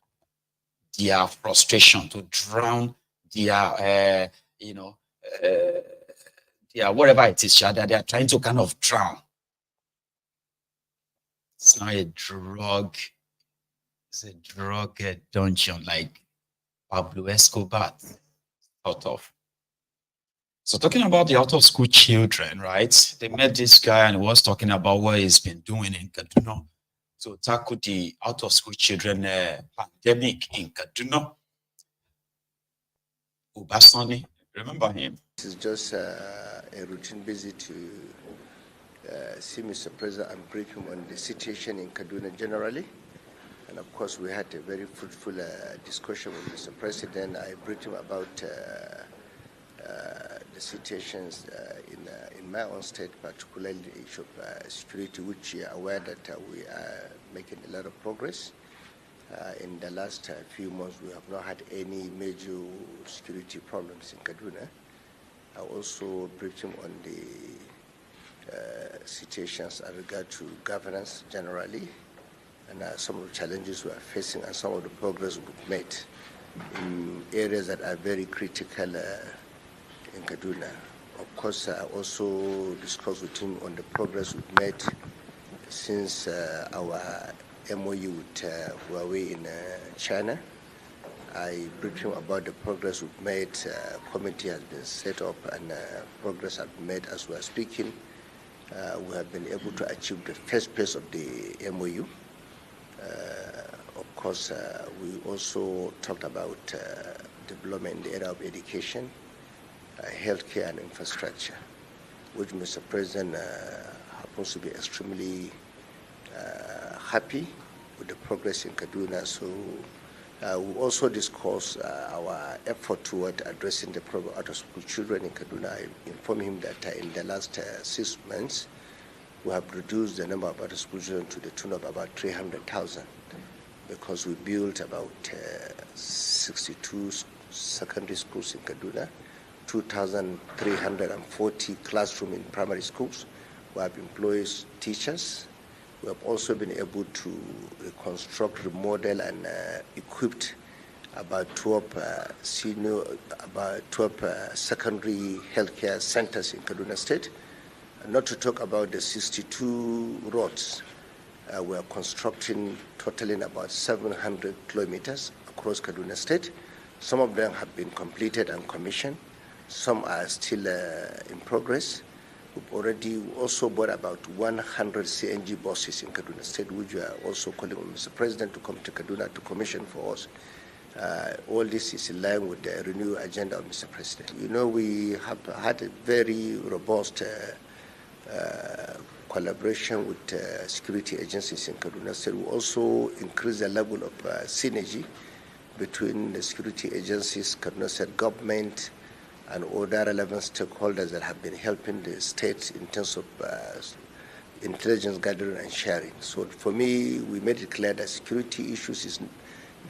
their frustration, to drown their, their whatever it is, that they are trying to kind of drown. It's not a drug. It's a drug dungeon like Pablo Escobar out of. So talking about the out-of-school children, right? They met this guy and he was talking about what he's been doing in Kaduna to tackle the out-of-school children pandemic in Kaduna. Ubasani, remember him? This is just a routine visit to see Mr. President and brief him on the situation in Kaduna generally. And of course, we had a very fruitful discussion with Mr. President. I briefed him about the situations in my own state, particularly the issue of security, which you are aware that we are making a lot of progress. In the last few months, we have not had any major security problems in Kaduna. I also briefed him on the situations in regard to governance generally, and some of the challenges we are facing and some of the progress we've made in areas that are very critical in Kaduna. Of course, I also discussed with him on the progress we've made since our MOU with Huawei in China. I briefed him about the progress we've made. A committee has been set up and progress has been made as we are speaking. We have been able to achieve the first phase of the MOU. Of course, we also talked about development in the area of education, healthcare and infrastructure, which Mr. President happens to be extremely happy with the progress in Kaduna. So we also discussed our effort toward addressing the problem of out-of-school children in Kaduna. I informed him that in the last 6 months, we have reduced the number of out-of-school children to the tune of about 300,000 because we built about 62 secondary schools in Kaduna, 2,340 classrooms in primary schools. We have employed teachers. We have also been able to reconstruct, remodel, and equipped about 12 secondary healthcare centers in Kaduna State. And not to talk about the 62 roads we are constructing, totaling about 700 kilometers across Kaduna State. Some of them have been completed and commissioned. Some are still in progress. We've already also bought about 100 CNG buses in Kaduna State, which we are also calling on Mr. President to come to Kaduna to commission for us. All this is in line with the renewed agenda of Mr. President. You know, we have had a very robust collaboration with security agencies in Kaduna State. We also increase the level of synergy between the security agencies, Kaduna State government, and other relevant stakeholders that have been helping the state in terms of intelligence gathering and sharing. So for me, we made it clear that security issues is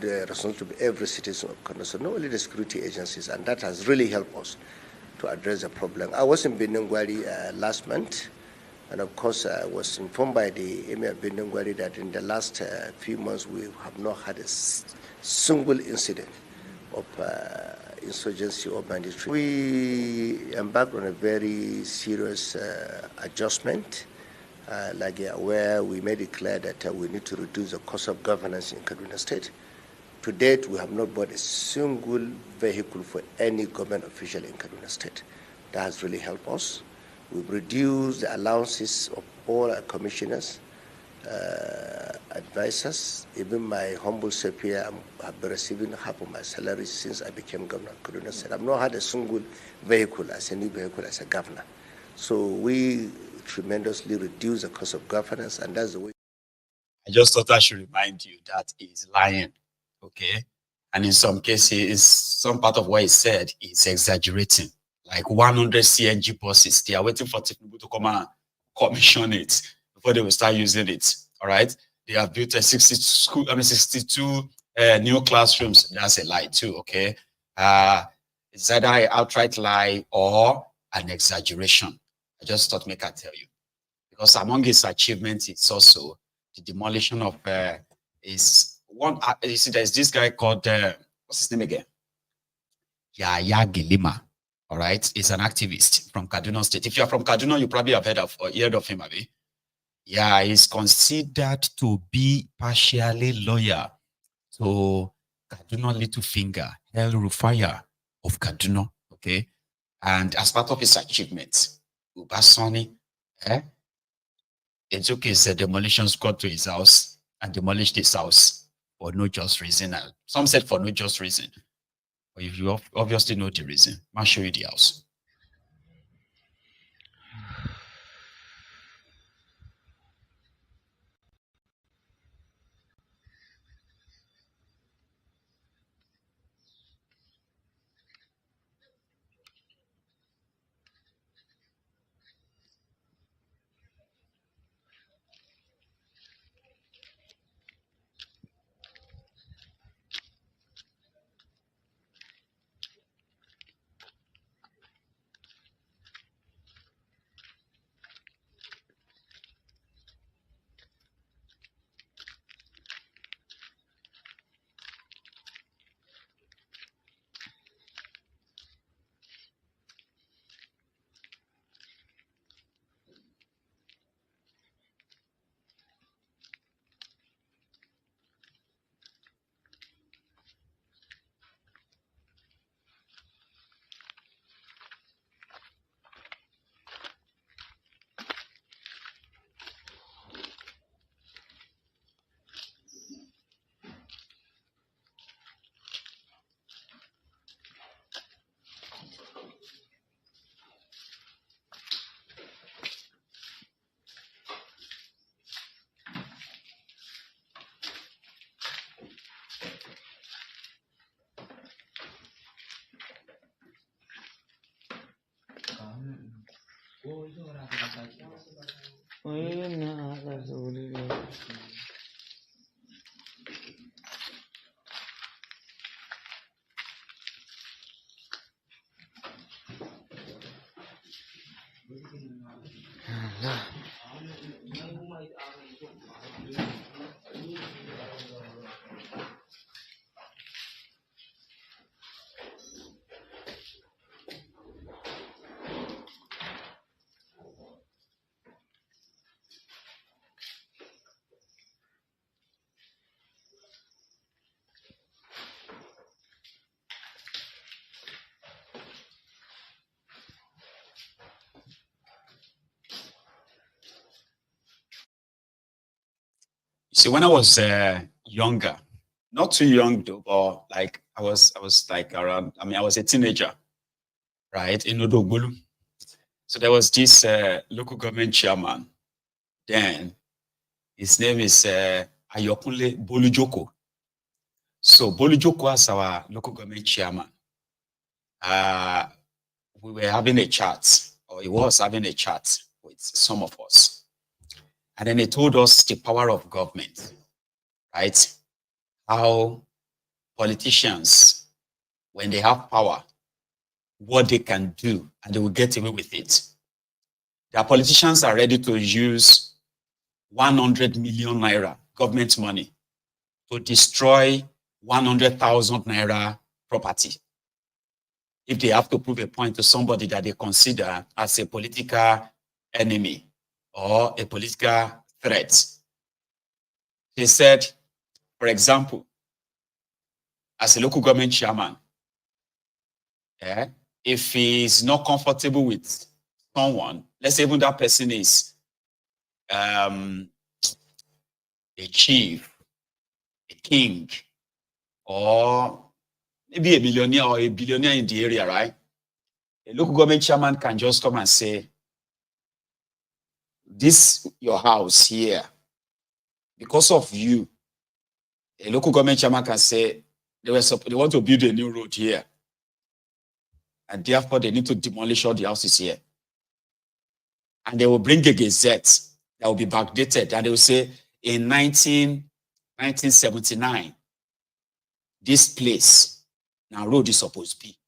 the responsibility of every citizen of Kaduna, so not only the security agencies, and that has really helped us to address the problem. I was in Benungwari last month, and of course I was informed by the Emir of Benungwari that in the last few months we have not had a single incident of insurgency or banditry. We embarked on a very serious adjustment. Like you're aware, we made it clear that we need to reduce the cost of governance in Kaduna State. To date, we have not bought a single vehicle for any government official in Kaduna State. That has really helped us. We've reduced the allowances of all our commissioners, advisors. Even my humble self here, I've been receiving half of my salary since I became governor of Kaduna State. I've not had a single vehicle as a new vehicle as a governor. So we tremendously reduce the cost of governance, and that's the way. I just thought I should remind you that he's lying, okay? And in some cases, some part of what he said is exaggerating. Like 100 CNG buses, they are waiting for Tinubu to come and commission it before they will start using it, all right? They have built a 62 new classrooms. That's a lie too, okay? It's either an outright lie or an exaggeration. I just thought make I tell you. Because among his achievements, it's also the demolition of is one. You see, there's this guy called what's his name again? Yaya Gilima. All right, he's an activist from Kaduna State. If you're from Kaduna, you probably have heard of him, Abi. Yeah, he's considered to be partially loyal to Kaduna Littlefinger, El Rufaya of Kaduna. Okay, and as part of his achievements, Ubasani, it took his demolition squad to his house and demolished his house for no just reason. Some said for no just reason. But if you obviously know the reason, I'll show you the house. See, when I was younger, not too young though, but like I was like around. I mean, I was a teenager, right, in Odogbolu. So there was this local government chairman. Then his name is Ayokunle Bolujoko. So Bolujoko as our local government chairman, we were having a chat, or he was having a chat with some of us. And then he told us the power of government, right? How politicians, when they have power, what they can do, and they will get away with it. Their politicians are ready to use 100 million naira government money to destroy 100,000 naira property. If they have to prove a point to somebody that they consider as a political enemy or a political threat. He said, for example, as a local government chairman, if he is not comfortable with someone, let's say even that person is a chief, a king, or maybe a millionaire or a billionaire in the area, right? A local government chairman can just come and say, this, your house here, because of you, a local government chairman can say, they want to build a new road here. And therefore, they need to demolish all the houses here. And they will bring a gazette that will be backdated. And they will say, in 1979, this place, now road is supposed to be.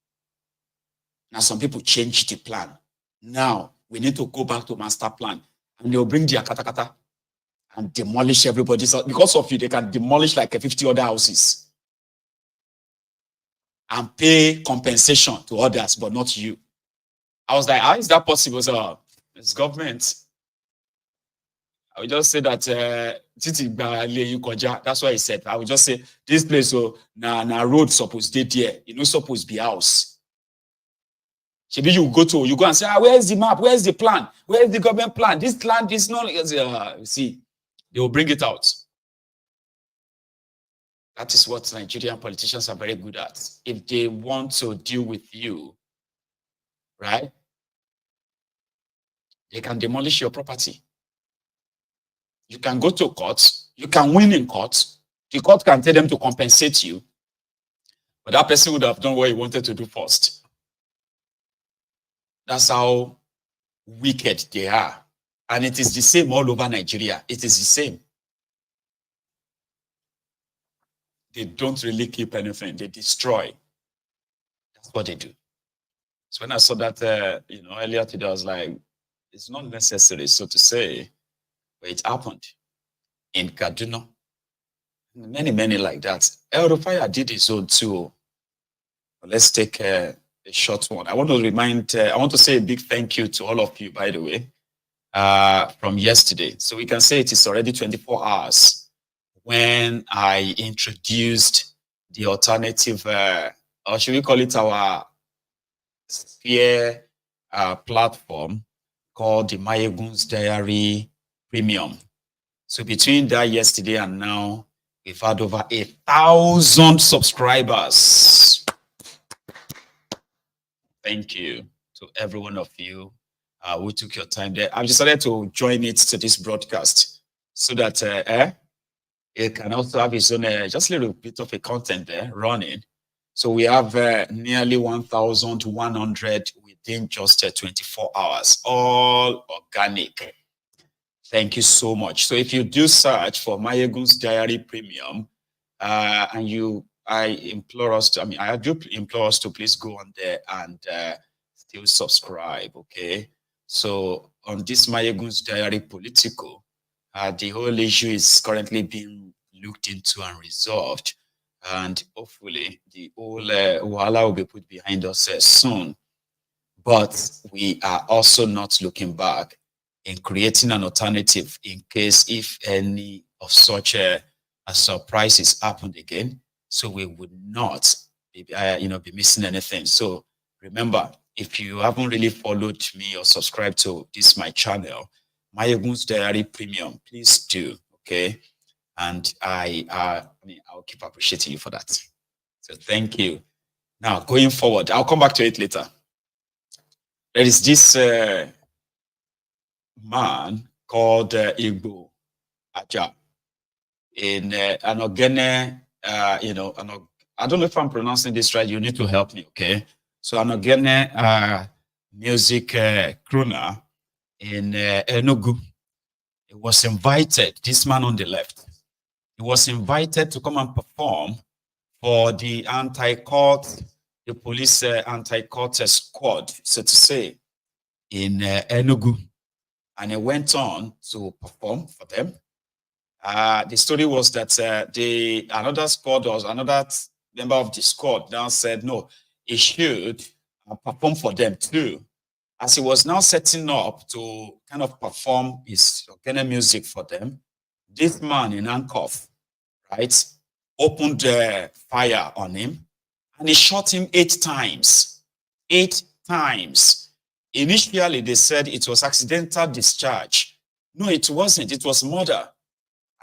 Now some people changed the plan. Now we need to go back to master plan. And they'll bring their katakata and demolish everybody's house. Because of you, they can demolish like 50 other houses and pay compensation to others, but not you. I was like, how is that possible? So it's government. I would just say that that's why he said. I would just say this place, so na road supposed to be there. You know, supposed to be house. Maybe you go and say, where's the map? Where's the plan? Where's the government plan? This land is not. You see, they will bring it out. That is what Nigerian politicians are very good at. If they want to deal with you, right, they can demolish your property. You can go to court. You can win in court. The court can tell them to compensate you. But that person would have done what he wanted to do first. That's how wicked they are. And it is the same all over Nigeria. It is the same. They don't really keep anything. They destroy. That's what they do. So when I saw that, earlier today, I was like, it's not necessary, so to say, but it happened in Kaduna. Many, many like that. El Rufai did his own too. But let's take a short one. I want to say a big thank you to all of you, by the way, from yesterday. So we can say it is already 24 hours when I introduced the alternative, or should we call it our sphere platform called the Mayegun's Diary Premium. So between that yesterday and now, we've had over 1,000 subscribers. Thank you to every one of you who took your time there. I've decided to join it to this broadcast so that it can also have its own, just a little bit of a content there running. So we have nearly 1,100 within just 24 hours, all organic. Thank you so much. So if you do search for Mayegun's Diary Premium, and I implore us to, I do implore us to please go on there and still subscribe, okay? So on this Mayegun's Diary Political, the whole issue is currently being looked into and resolved. And hopefully the whole wahala will be put behind us soon. But we are also not looking back in creating an alternative in case if any of such surprises happened again. So we would not be missing anything. So remember, if you haven't really followed me or subscribed to this my channel, Mayegun's Diary Premium, please do, okay? And I'll keep appreciating you for that. So thank you. Now, going forward, I'll come back to it later. There is this man called Igbo Aja in Anogene, I don't know if I'm pronouncing this right. You need to help me, okay? So Anogene music crooner in Enugu. He was invited, this man on the left, he was invited to come and perform for the police anti-court squad, so to say, in Enugu. And he went on to perform for them. The story was that another squad or another member of the squad now said, no, he should perform for them too. As he was now setting up to kind of perform his Ogene music for them, this man in handcuff, right, opened fire on him and he shot him 8 times. 8 times. Initially, they said it was accidental discharge. No, it wasn't. It was murder.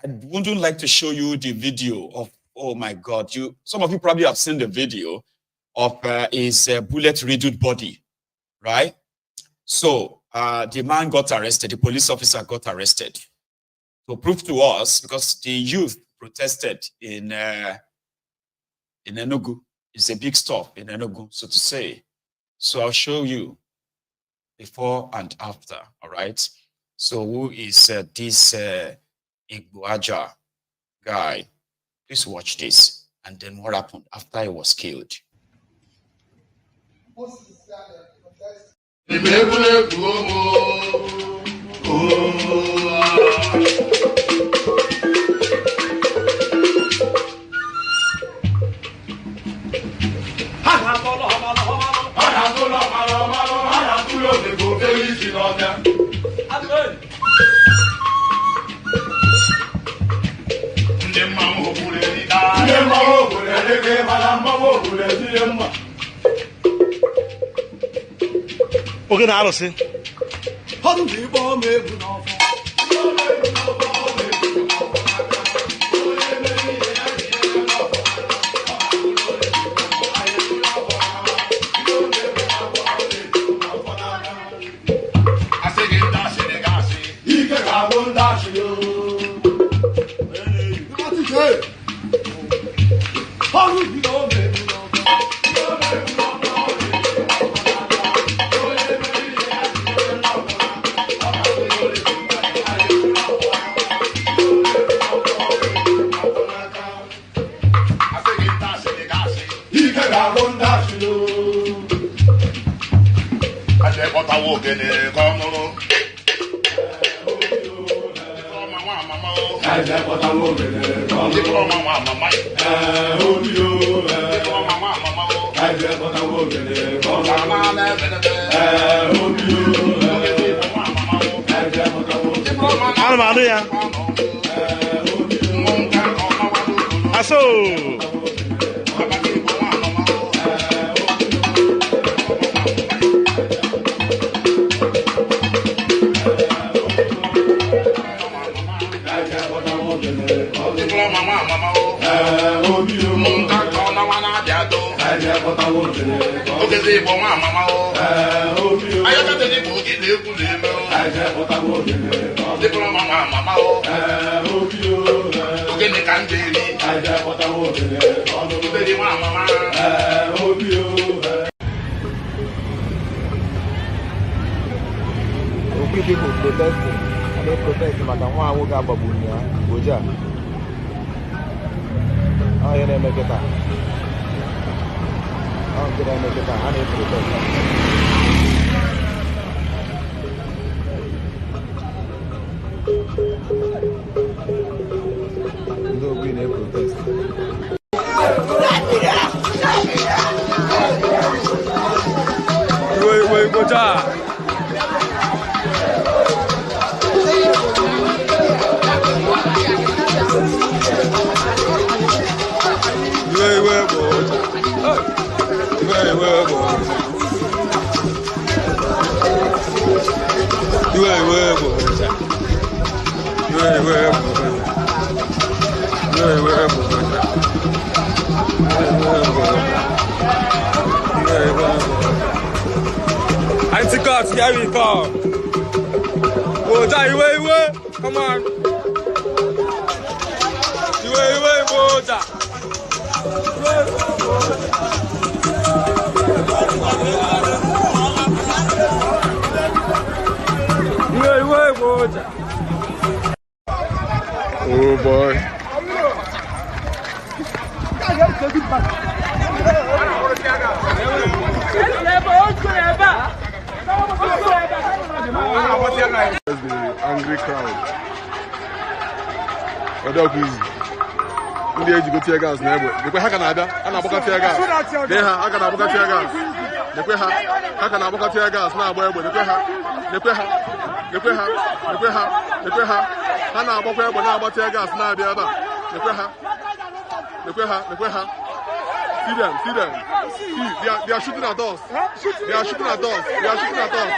I wouldn't like to show you the video of, oh my God, some of you probably have seen the video of his bullet-riddled body, right? So the man got arrested, the police officer got arrested. To prove to us, because the youth protested in Enugu. It's a big stop in Enugu, so to say. So I'll show you before and after, all right? So who is this Igbo Aja guy? Please watch this. And then what happened after he was killed. Okay, now I'll say. People protesting, and they protesting, but I want to go to Abuja. Oh, you didn't make it out. Oh, did I make it out? I need to protest. You don't be there protesting. Wait, go down. Anti-cops, here we come. Come on. Oh boy. There's the angry crowd. Ndị ejigo tear gas na egbe. Dekwe ha ka na-abịa, a na-agbaka tear gas. Dee ha, a ka na-agbaka tear gas. Dekwe ha, a ka na-agbaka tear gas na-agba egbe. Dekwe ha, dekwe ha, dekwe ha, dekwe ha, dekwe ha. Ha na-agbakwa egbe na-agba tear gas na-abịa ebe a. Dekwe ha, dekwe ha, dekwe ha. See them, see them. See, they are shooting at us. They are shooting at us. They are shooting at us.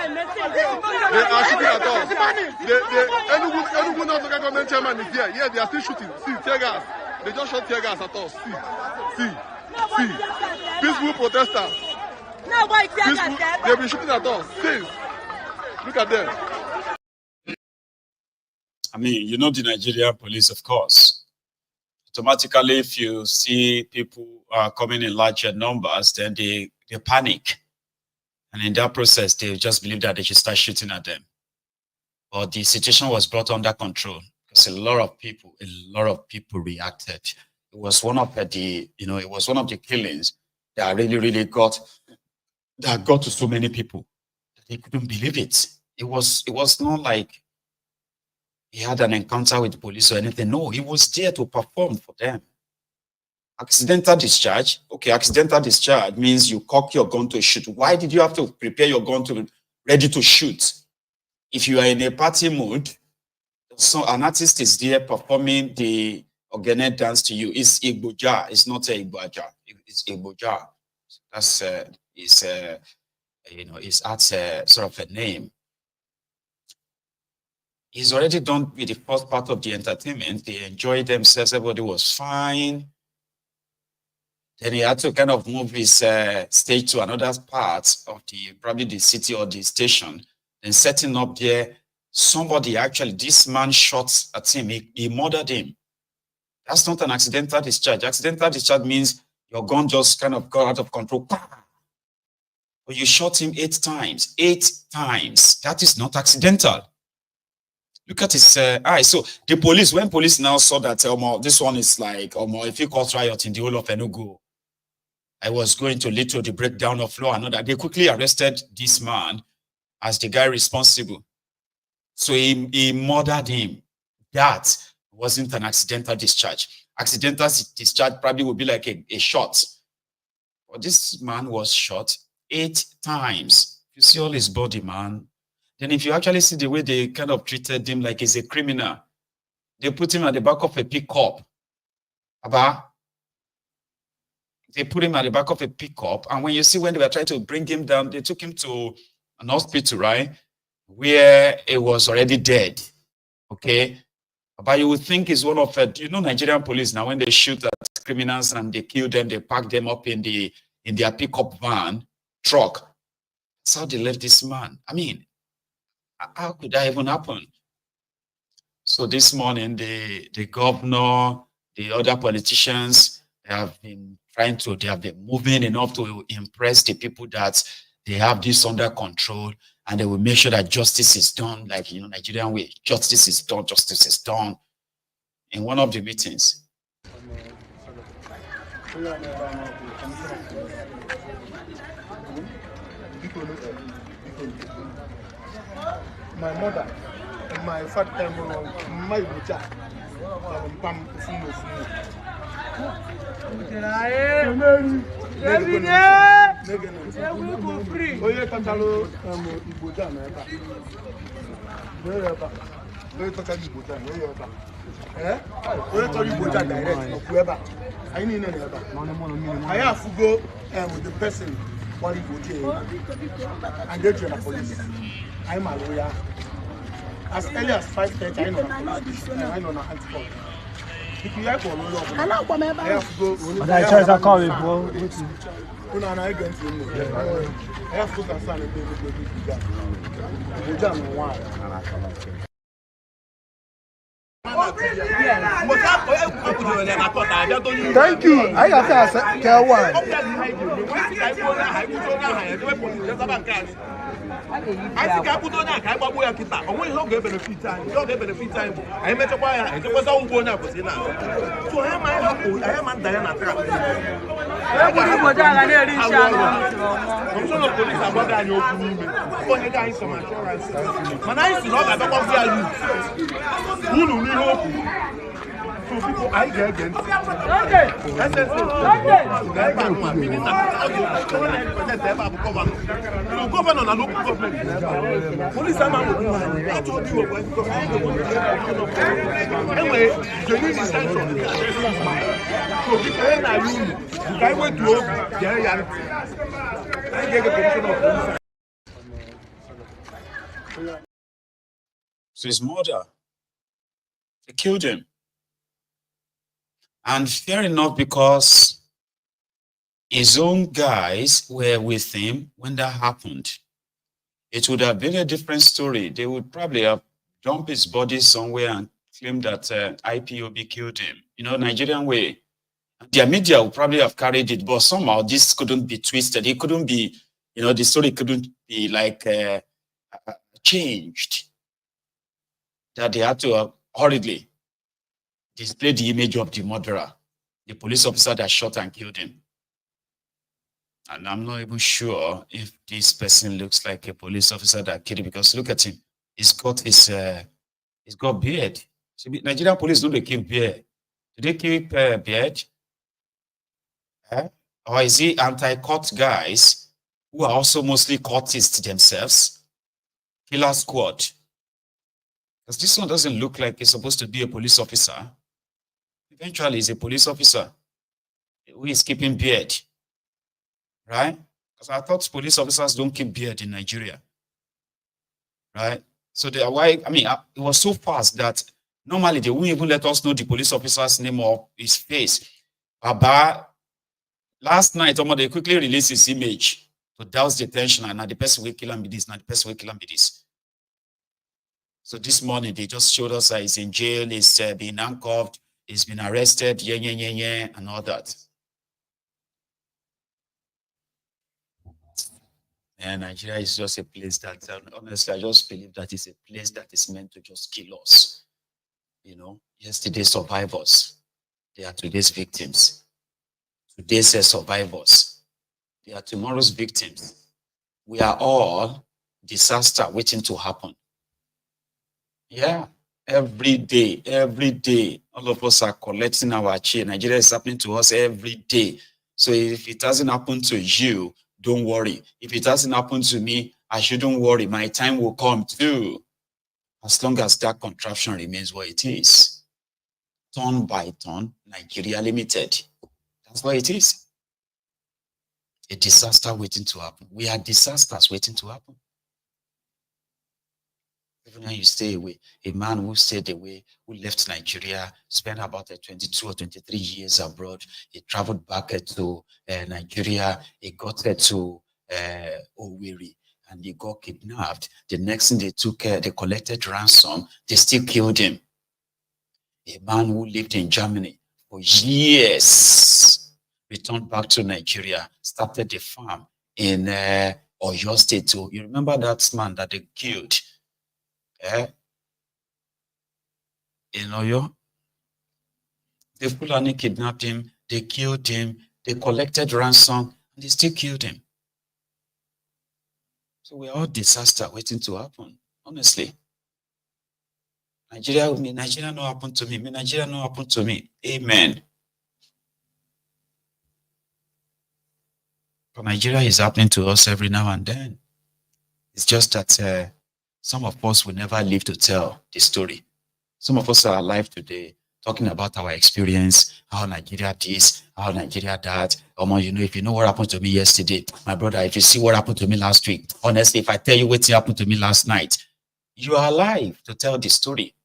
They are shooting at us. Anyone not local government chairman is here. Yeah, they are still shooting. See, tear gas. They just shot tear gas at us. See. Peaceful protesters. Peaceful. They've been shooting at us. See. Look at them. I mean, you know the Nigerian police, of course. Automatically, if you see people coming in larger numbers, then they panic. And in that process, they just believe that they should start shooting at them. But the situation was brought under control because a lot of people reacted. It was one of the, it was one of the killings that really got to so many people that they couldn't believe it. It was not like he had an encounter with the police or anything. No, he was there to perform for them. Accidental discharge. Okay, accidental discharge means you cock your gun to shoot. Why did you have to prepare your gun to ready to shoot? If you are in a party mood, so an artist is there performing the Ogene dance to you. It's Igboja. It's not a Igboja. It's Igboja. That's his art's sort of a name. He's already done with the first part of the entertainment. They enjoyed themselves. Everybody was fine. Then he had to kind of move his stage to another part of probably the city or the station. Then setting up there, somebody actually, this man shot at him. He murdered him. That's not an accidental discharge. Accidental discharge means your gun just kind of got out of control. But you shot him 8 times. 8 times. That is not accidental. Look at his eyes. So the police, when police now saw that this one is like, if you cause riot in the whole of Enugu, I was going to lead to the breakdown of law and all that, they quickly arrested this man as the guy responsible. So he murdered him. That wasn't an accidental discharge. Accidental discharge probably would be like a shot. But this man was shot 8 times. You see all his body, man. Then if you actually see the way they kind of treated him like he's a criminal, they put him at the back of a pickup. They put him at the back of a pickup. And when you see when they were trying to bring him down, they took him to an hospital, right? Where he was already dead. Okay? But you would think he's one of Nigerian police now, when they shoot at criminals and they kill them, they pack them up in their pickup van, truck. That's how they left this man. I mean, how could that even happen? So this morning, the governor, the other politicians, they have been moving enough to impress the people that they have this under control, and they will make sure that justice is done, like, Nigerian way. Justice is done, justice is done. In one of the meetings. My mother and my father, my brother, I have to go with the person and get to the police. I'm a lawyer. As early as 5:30, I know I know not anti-call. If you have a lawyer, I have to go. But I chose a call it, bro. I have to concern Thank you. I got to tell one. I think I put on a kind of work. I will not get benefit time. You don't get benefit time. I met a wire. I was all born up. So I am a Diana. I'm sure the police are better than your when you guys some assurance. When I used to know that I was you know, so people I get them. Governor and local government. Police are I told you anyway, the need is central. So people are you. The guy went to I get a commission of police. So his murder, they killed him. And fair enough, because his own guys were with him when that happened. It would have been a different story. They would probably have dumped his body somewhere and claimed that IPOB killed him. Nigerian way. Their media would probably have carried it, but somehow this couldn't be twisted. It couldn't be, the story couldn't be like changed. That they had to hurriedly display the image of the murderer, the police officer that shot and killed him. And I'm not even sure if this person looks like a police officer that killed him, because look at him. He's got his He's got beard. Nigerian police don't they keep beard? Do they keep beard? Or is he anti-court guys who are also mostly courtists themselves? Killer squad. Because this one doesn't look like he's supposed to be a police officer. Eventually, he's a police officer who is keeping beard. Right? Because I thought police officers don't keep beard in Nigeria. Right? So it was so fast that normally they wouldn't even let us know the police officer's name or his face. But last night, they quickly released his image to douse the tension, and now the person will kill him with this, now the person will kill him with this. So this morning, they just showed us that he's in jail, he's been handcuffed, he's been arrested, and all that. And Nigeria is just a place that, honestly, I just believe that it's a place that is meant to just kill us. You know, yesterday's survivors, they are today's victims. Today's survivors, they are tomorrow's victims. We are all disaster waiting to happen. Yeah, every day, all of us are collecting our chain. Nigeria is happening to us every day. So if it hasn't happened to you, don't worry. If it hasn't happened to me, I shouldn't worry. My time will come too. As long as that contraption remains what it is. Turn by turn, Nigeria Limited. That's what it is. A disaster waiting to happen. We are disasters waiting to happen. Even when you stay away, a man who stayed away, who left Nigeria, spent about 22 or 23 years abroad, he traveled back to Nigeria, he got to Owerri, and he got kidnapped. The next thing they collected ransom, they still killed him. A man who lived in Germany for years, returned back to Nigeria, started a farm in Oyo State too. You remember that man that they killed? In Oyo? They Fulani kidnapped him, they killed him, they collected ransom, and they still killed him. So we're all disaster waiting to happen, honestly. Nigeria no happen to me. Nigeria no happen to me. Amen. But Nigeria is happening to us every now and then. It's just that some of us will never live to tell the story. Some of us are alive today, talking about our experience, how Nigeria this, how Nigeria that. If you know what happened to me yesterday, my brother, if you see what happened to me last week, honestly, if I tell you what happened to me last night, you are alive to tell the story.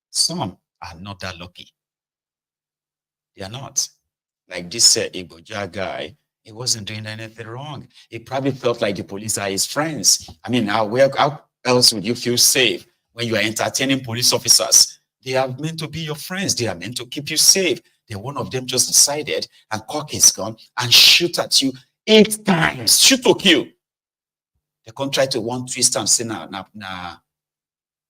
Some are not that lucky. They are not. Like this Abuja guy, he wasn't doing anything wrong. He probably felt like the police are his friends. How else would you feel safe when you are entertaining police officers? They are meant to be your friends. They are meant to keep you safe. Then one of them just decided and cock his gun and shoot at you 8 times. Shoot to kill. They can't try to one twist and say, nah,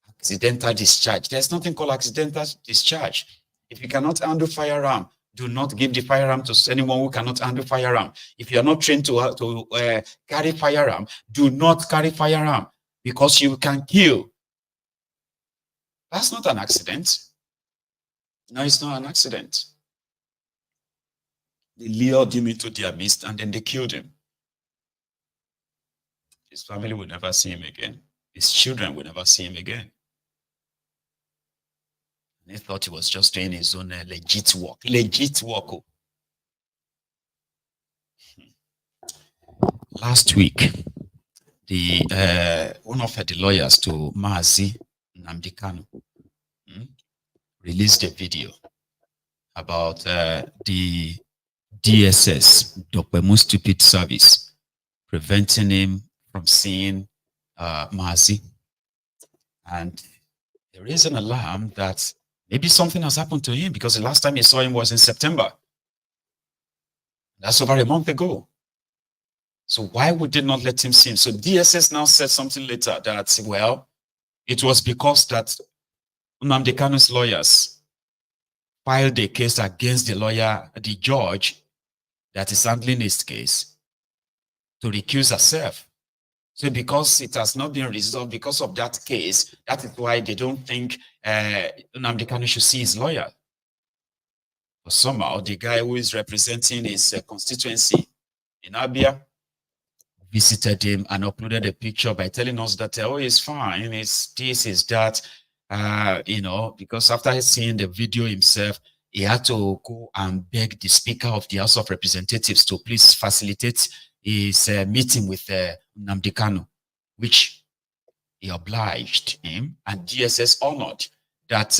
accidental discharge. There's nothing called accidental discharge. If you cannot handle firearm, do not give the firearm to anyone who cannot handle firearm. If you are not trained to carry firearm, do not carry firearm because you can kill. That's not an accident. No, it's not an accident. They lured him into their midst and then they killed him. His family will never see him again. His children will never see him again. And he thought he was just doing his own legit work. Legit work. Oh. Last week, one of the lawyers to Mazi Nnamdi Kanu released a video about the DSS, Dr. Stupid Service, preventing him from seeing Mazi. And there is an alarm that maybe something has happened to him because the last time he saw him was in September. That's over a month ago. So why would they not let him see him? So DSS now said something later that, well, it was because that Nnamdi Kanu's lawyers filed a case against the judge that is handling his case to recuse herself. So because it has not been resolved because of that case, that is why they don't think Nnamdi Kanu should see his lawyer. But somehow the guy who is representing his constituency in Abia visited him and uploaded a picture by telling us that, oh, it's fine, it's this, is that, you know, because after seeing the video himself, he had to go and beg the Speaker of the House of Representatives to please facilitate his meeting with Nnamdi Kanu, which he obliged him, and DSS honored that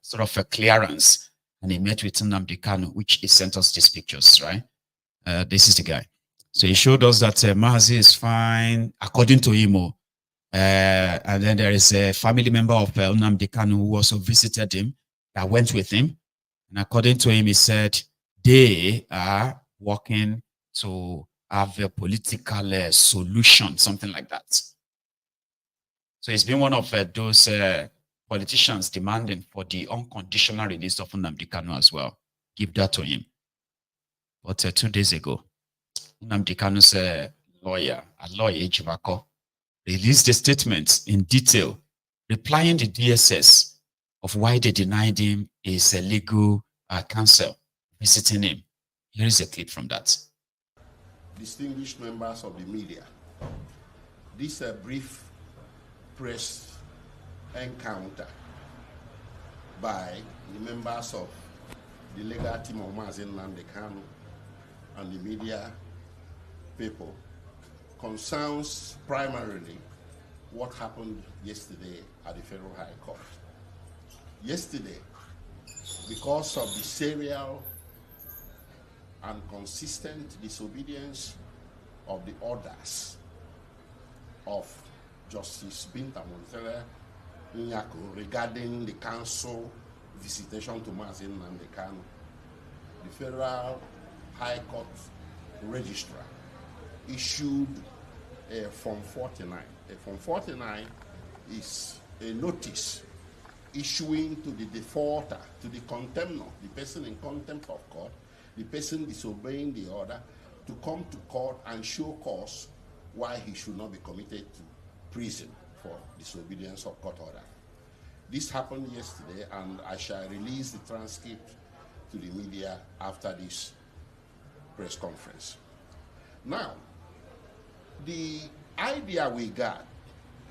sort of a clearance, and he met with Nnamdi Kanu, which he sent us these pictures, right? This is the guy. So he showed us that Mazi is fine, according to him. And then there is a family member of Nnamdi Kanu who also visited him, that went with him. And according to him, he said they are working to have a political solution, something like that. So he's been one of those politicians demanding for the unconditional release of Nnamdi Kanu as well. Give that to him. But 2 days ago, Nnamdi Kanu's lawyer, Ejimakor, released a statement in detail, replying the DSS of why they denied him his legal counsel visiting him. Here is a clip from that. Distinguished members of the media, this brief press encounter by the members of the legal team of Mazi Nnamdi Kanu and the media people concerns primarily what happened yesterday at the Federal High Court. Yesterday, because of the serial and consistent disobedience of the orders of Justice Binta Nyako regarding the council visitation to Mazi Nnamdi Kanu, the Federal High Court Registrar issued a Form 49. A Form 49 is a notice issuing to the defaulter, to the contemnor, the person in contempt of court, the person disobeying the order, to come to court and show cause why he should not be committed to prison for disobedience of court order. This happened yesterday, and I shall release the transcript to the media after this press conference. Now, the idea we got,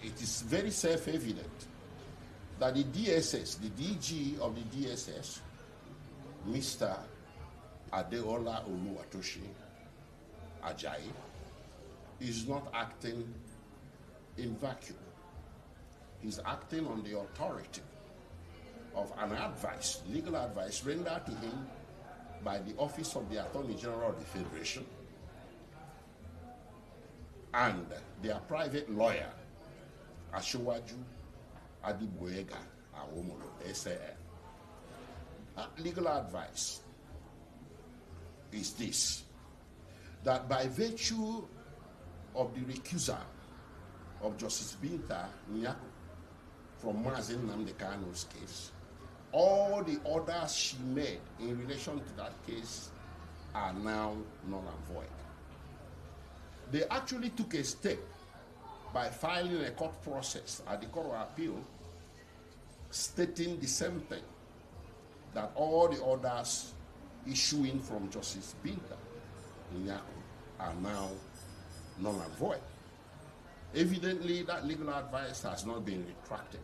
it is very self-evident that the DSS, the DG of the DSS, Mr. Adeola Oluwatoshi Ajayi, is not acting in vacuum. He's acting on the authority of an advice, legal advice rendered to him by the Office of the Attorney General of the Federation and their private lawyer, Ashowaju Adibuega Awomolo, SAN. That legal advice is this, that by virtue of the recusal of Justice Binta Nyako from Mazi Nnamdi Kanu's case, all the orders she made in relation to that case are now null and void. They actually took a step by filing a court process at the Court of Appeal stating the same thing, that all the orders issuing from Justice Binta Nyako are now null and void. Evidently, that legal advice has not been retracted,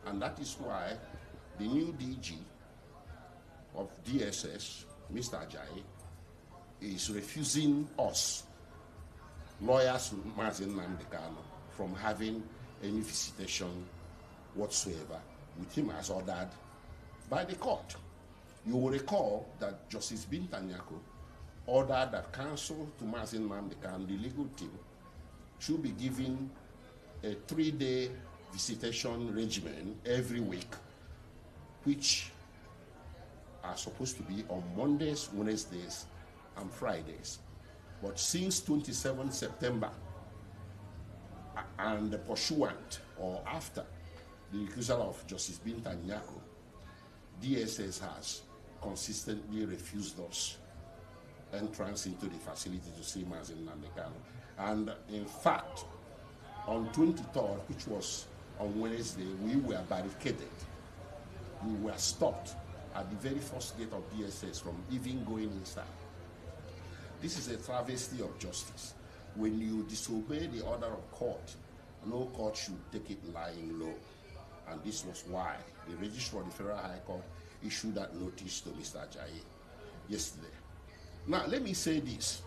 and that is why the new DG of DSS, Mr. Ajayi, is refusing us, lawyers Mazi Nnamdi Kanu, from having any visitation whatsoever with him as ordered by the court. You will recall that Justice Binta Nyako ordered that counsel to Mazi Nnamdi Kanu, the legal team, should be given a 3-day visitation regimen every week, which are supposed to be on Mondays, Wednesdays, and Fridays. But since 27 September, and pursuant or after the recusal of Justice Binta Nyako, DSS has consistently refused us entrance into the facility to see Mazi Nnamdi Kanu. And in fact, on 23rd, which was on Wednesday, we were barricaded. We were stopped at the very first gate of DSS from even going inside. This is a travesty of justice. When you disobey the order of court, no court should take it lying low. And this was why the Registrar of the Federal High Court issued that notice to Mr. Ajayi yesterday. Now, let me say this.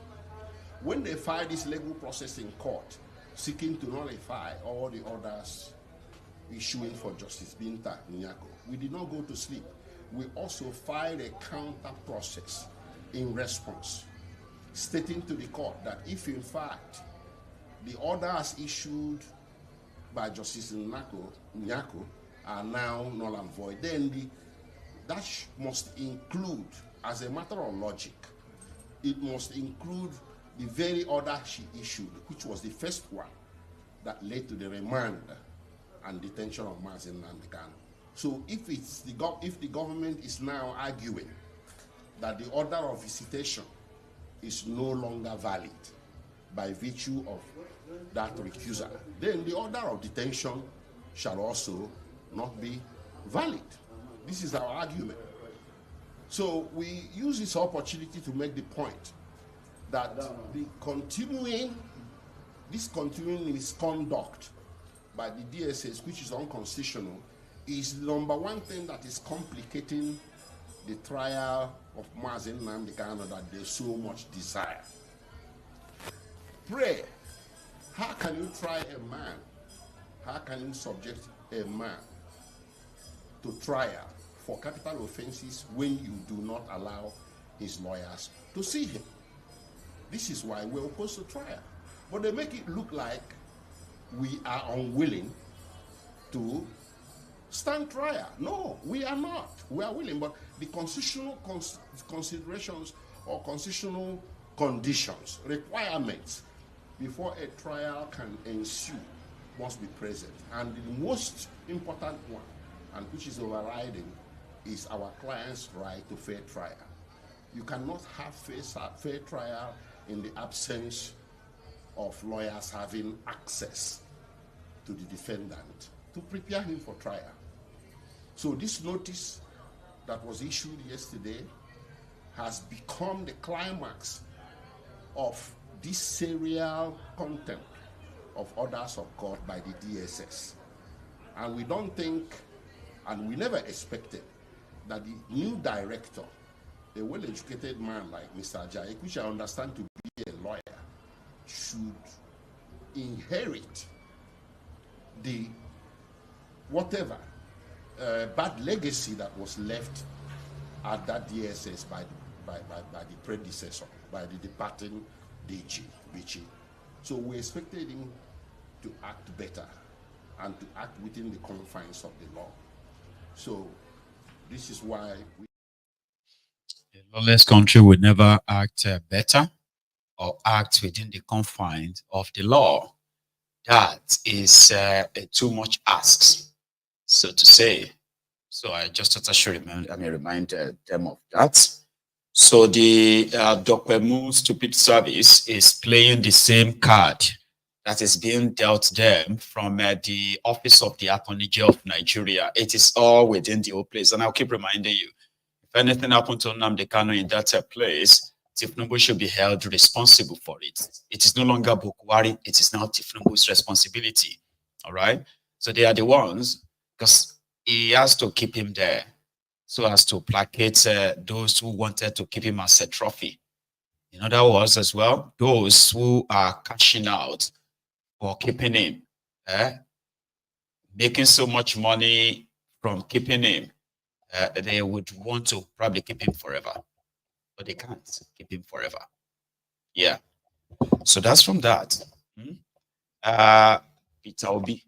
When they filed this legal process in court, seeking to nullify all the orders issuing for Justice Binta Nyako, we did not go to sleep. We also filed a counter process in response, stating to the court that if in fact the orders issued by Justice Nyako are now null and void, then that must include, as a matter of logic, it must include the very order she issued, which was the first one that led to the remand and detention of Mazi Nnamdi Kanu. So if the government is now arguing that the order of visitation is no longer valid by virtue of that recusal, then the order of detention shall also not be valid. This is our argument. So we use this opportunity to make the point that this continuing misconduct by the DSS, which is unconstitutional, is the number one thing that is complicating the trial of Mazi Nnamdi Kanu that they so much desire. Pray, how can you try a man? How can you subject a man to trial for capital offenses when you do not allow his lawyers to see him? This is why we're opposed to trial. But they make it look like we are unwilling to stand trial. No, we are not. We are willing, but the constitutional considerations or constitutional conditions, requirements before a trial can ensue must be present. And the most important one, and which is overriding, is our client's right to fair trial. You cannot have fair trial in the absence of lawyers having access to the defendant to prepare him for trial. So this notice that was issued yesterday has become the climax of this serial contempt of orders of court by the DSS. And we don't think, and we never expected, that the new director, a well-educated man like Mr. Ajayi, which I understand to be a lawyer, should inherit the whatever bad legacy that was left at that DSS by the predecessor, by the departing DG, Bichi. So we expected him to act better and to act within the confines of the law. So this is why a lawless country would never act better or act within the confines of the law. That is too much asked, so to say. So I just thought I should remind them of that. So the Dokwemu Stupid Service is playing the same card that is being dealt them from the Office of the Attorney General of Nigeria. It is all within the whole place. And I'll keep reminding you, if anything happened to Nnamdi Kanu in that place, Tinubu should be held responsible for it. It is no longer Bukwari, it is now Tinubu's responsibility. All right? So they are the ones, because he has to keep him there so as to placate those who wanted to keep him as a trophy. In other words, as well, those who are cashing out for keeping him, making so much money from keeping him, they would want to probably keep him forever. But they can't keep him forever. Yeah. So that's from that. Peter Obi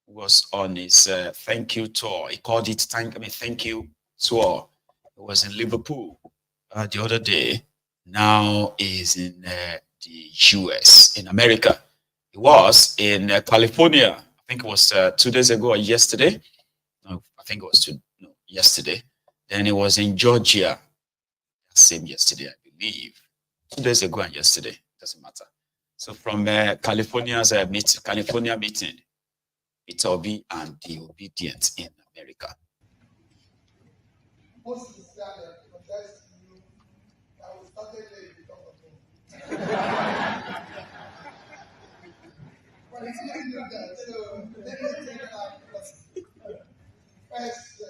was on his thank you tour. He called it thank you tour. It was in Liverpool the other day. Now he's in the US, in America. He was in California. I think it was 2 days ago or yesterday. No, I think it was yesterday. Then he was in Georgia. Same yesterday, I believe. 2 days ago and yesterday. Doesn't matter. So from California meeting, it's Obi and the obedient in America. Most sincerely, I apologize to you that we started late because of him. But it's not new that, so let me take it out. First,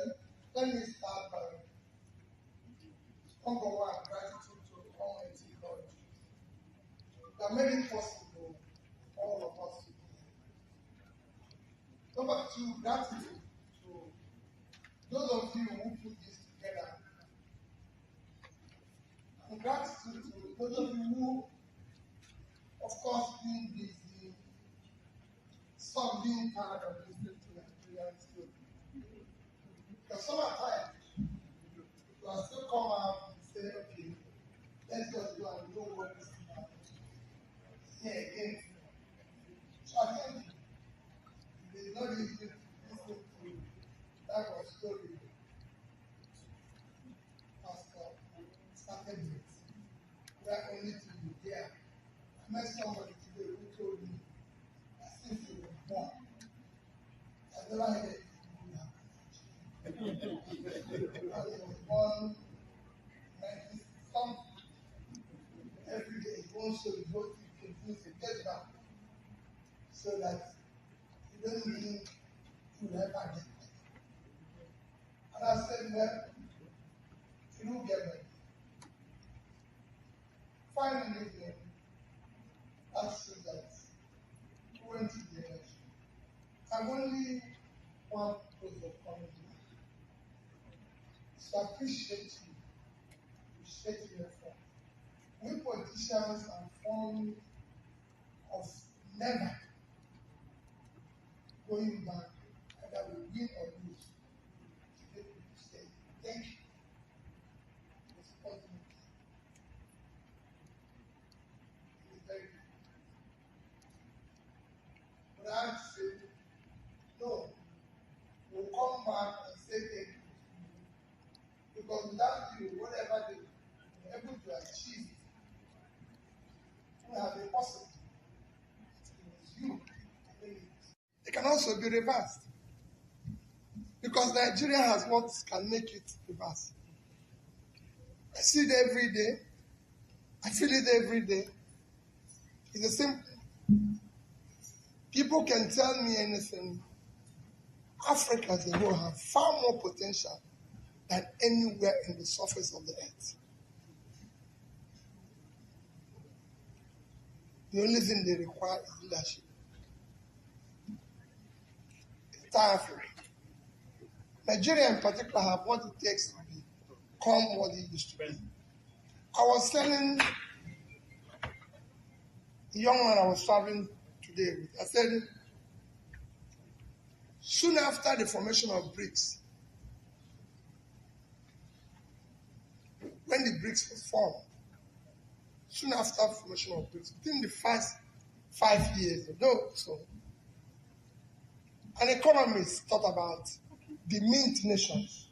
let me start by number one, gratitude to Almighty God that made it possible for all of us to be here. Number two, gratitude to those of you who put this together. And gratitude to those of you who, of course, been busy, stop being part of this little Nigerian story. Because sometimes you will still come out and say, okay, let's just go and know what is happening. Yeah, again. So I think it is not easy to listen to that of story Pastor started with. We are only to be there. I met somebody today who told me that since he was born, I've never heard anything like that. He was born 90-something. Every day he wants to vote, he continues to get back so that he doesn't think he will ever get back. And I said, well, you will get back. Finally, then, that shows that he went to the election. I'm only one pose of comment. So I appreciate you. Appreciate your effort. We politicians are fond of never going back, either we win or lose. To get people to say, thank you for supporting me. It is very good. But I have to say, no, we'll come back and say thank you. Because without you, whatever they were able to achieve, would have been possible. It was you. It can also be reversed. Because Nigeria has what can make it reverse. I see it every day. I feel it every day. It's the same thing. People can tell me anything. Africa as a whole have far more potential than anywhere in the surface of the earth. The only thing they require is leadership. It's time for it. Nigeria in particular have what it takes to become what it used to be. I was telling the young man I was traveling today with, I said, soon after the formation of BRICS, when the BRICS was formed, soon after the formation of BRICS, within the first 5 years, so an economist thought about the mint nations.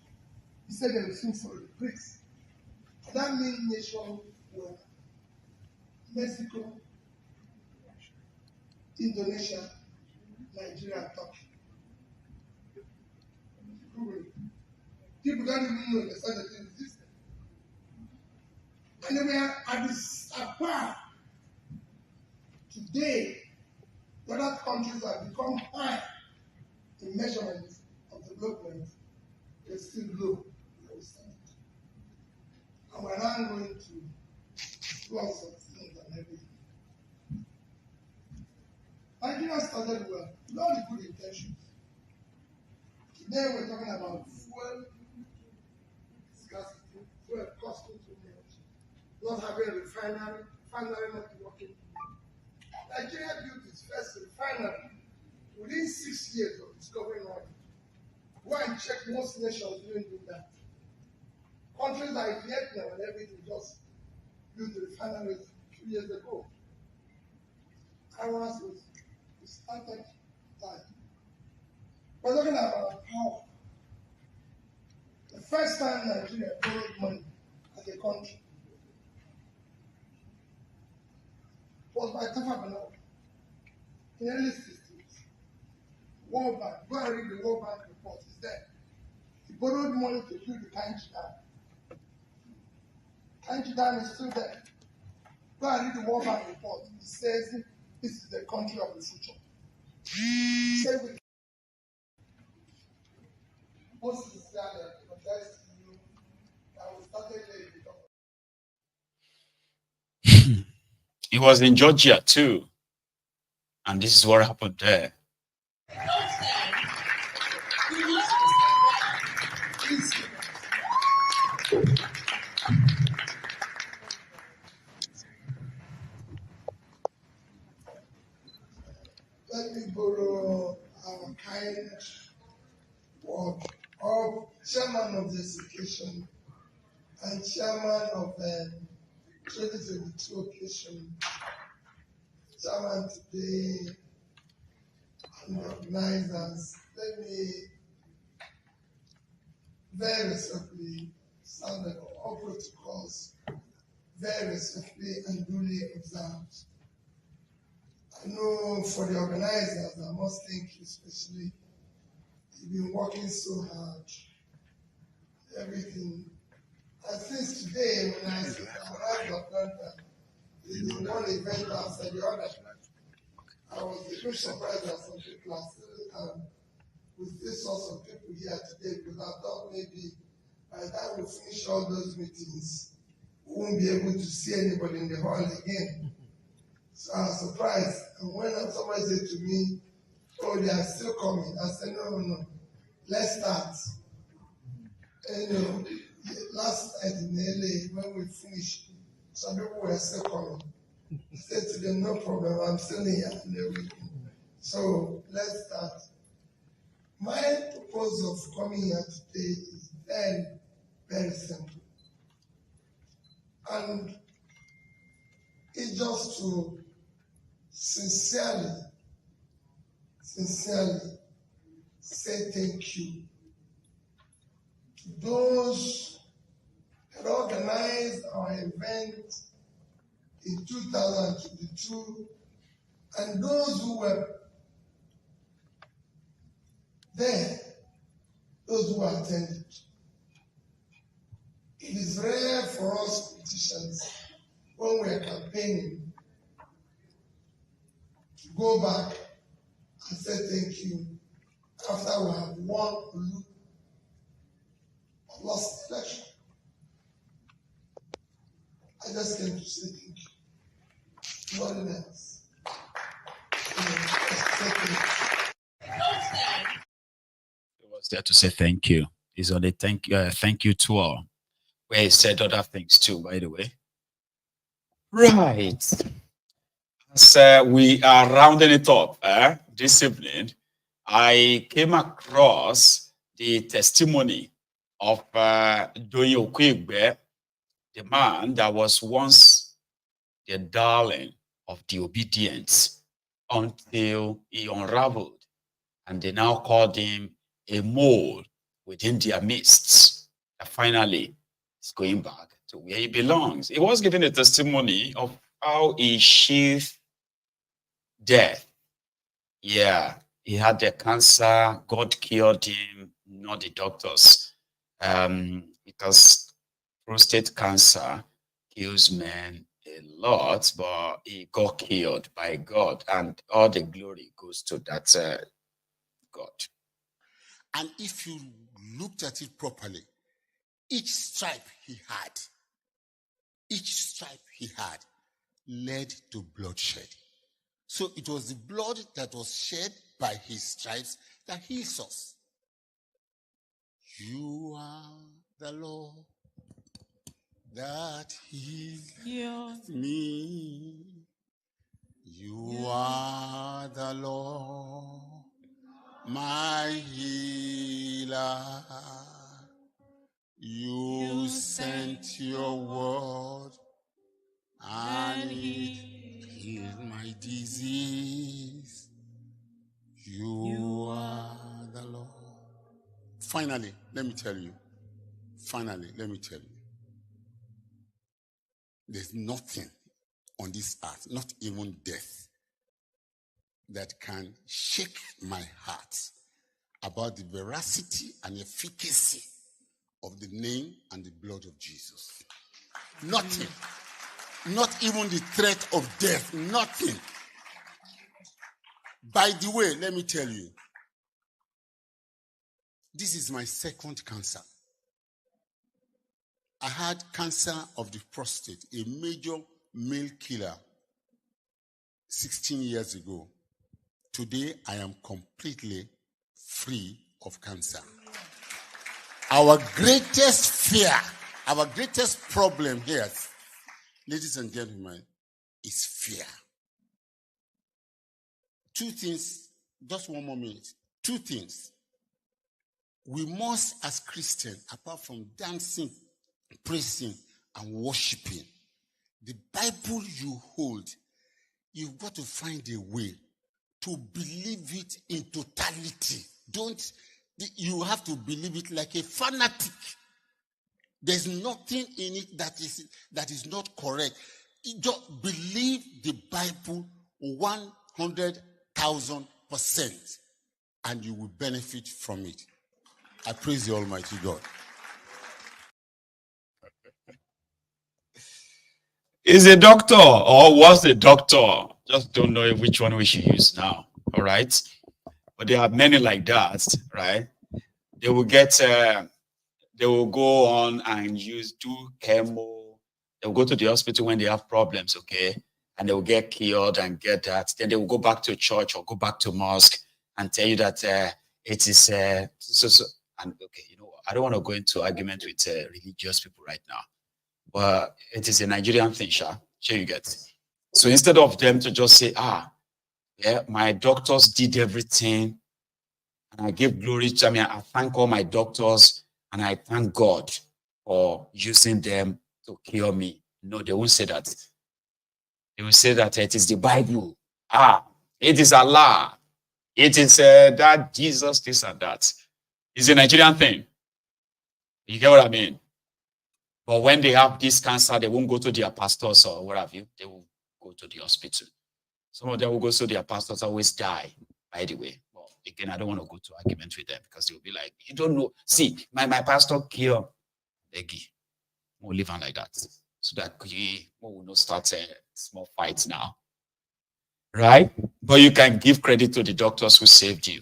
He said they were looking for the BRICS. And that mint nation were Mexico, Indonesia, Nigeria, and Turkey. People don't even know the such a thing existed. And they were at this apart. Today, the other countries have become high in measurements of development. They're still low. And we're now going to lots of things and everything. Nigeria started well, with all the good intentions. Today we're talking about fuel scarcity, fuel costing too much, not having a refinery not working. Nigeria built its first refinery within 6 years of discovering oil. Go and check, most nations didn't do that. Countries like Vietnam and everything just built refineries a few years ago. Ours was started time. We're talking about power. The first time Nigeria borrowed money as a country was by Tafa Benow in early 60s. World Bank, go and read the World Bank report, it's there. He borrowed money to build the Kanchi Dam. Kanchi Dam is still there. Go and read the World Bank report. It says this is the country of the future. Most sincerely, I apologize to you that we started late. It was in Georgia too. And this is what happened there. Let me borrow our kind word of chairman of the education and chairman of the 2022 occasion, chairman today and organizers. Let me very respectfully stand up all protocols, very respectfully and duly observed. I know for the organizers, I must thank you especially. You've been working so hard. Everything. And since today, when I arrived at Atlanta, it's one event after the other. I was a bit surprised that some people are still with this sort of people here today, because I thought maybe by the time we finish all those meetings, we won't be able to see anybody in the hall again. So I was surprised. And when somebody said to me, oh, they are still coming, I said, no, let's start. And last night in LA, when we finished, some people were still coming. I said to them, no problem, I'm still here. And they're waiting. So let's start. My purpose of coming here today is very, very simple. And it's just to sincerely say thank you to those that organized our event in 2022 and those who were there, those who attended. It is rare for us politicians, when we are campaigning, to go back and say thank you after we have won or lost the election. I just came to say thank you. Nothing else. He was there to say thank you. He's on a thank you tour, where he said other things too, by the way. Right. So we are rounding it up this evening. I came across the testimony of Doyin Okwigbe, the man that was once the darling of the obedient until he unraveled, and they now called him a mole within their midst. And finally, he's going back to where he belongs. He was giving a testimony of how he sheathed death. Yeah, he had the cancer. God cured him, not the doctors. Because prostate cancer kills men a lot, but he got cured by God, and all the glory goes to that God. And if you looked at it properly, each stripe he had led to bloodshed. So it was the blood that was shed by his stripes that heals us. You are the Lord that heals me. You are the Lord, my healer. You sent your word and it healed my disease. You are the Lord. Finally, let me tell you. There's nothing on this earth, not even death, that can shake my heart about the veracity and efficacy of the name and the blood of Jesus. Nothing. Not even the threat of death. Nothing. By the way, let me tell you, this is my second cancer. I had cancer of the prostate, a major male killer, 16 years ago. Today, I am completely free of cancer. Our greatest fear, our greatest problem here, ladies and gentlemen, is fear. Two things, just one more minute. Two things. We must, as Christians, apart from dancing, praising, and worshiping, the Bible you hold, you've got to find a way to believe it in totality. You have to believe it like a fanatic. There's nothing in it that is not correct. You just believe the Bible 100,000%, and you will benefit from it. I praise the Almighty God. Is a doctor or was a doctor? Just don't know which one we should use now. All right. But there are many like that, right? They will get, they will go on and do chemo. They will go to the hospital when they have problems, okay? And they will get cured and get that. Then they will go back to church or go back to mosque and tell you that it is and okay, you know, I don't want to go into argument with religious people right now, but it is a Nigerian thing, sure you get. So instead of them to just say, yeah, my doctors did everything, and I give glory to, I thank all my doctors, and I thank God for using them to cure me. No, they won't say that. They will say that it is the Bible. It is Allah. It is that Jesus, this and that. It's a Nigerian thing. You get what I mean? But when they have this cancer, they won't go to their pastors or what have you. They will go to the hospital. Some of them will go to their pastors, always die, by the way. Well, again, I don't want to go to argument with them because they'll be like, you don't know. See, my pastor killed Eggy. We'll live on like that. So that we will not start small fights now. Right? But you can give credit to the doctors who saved you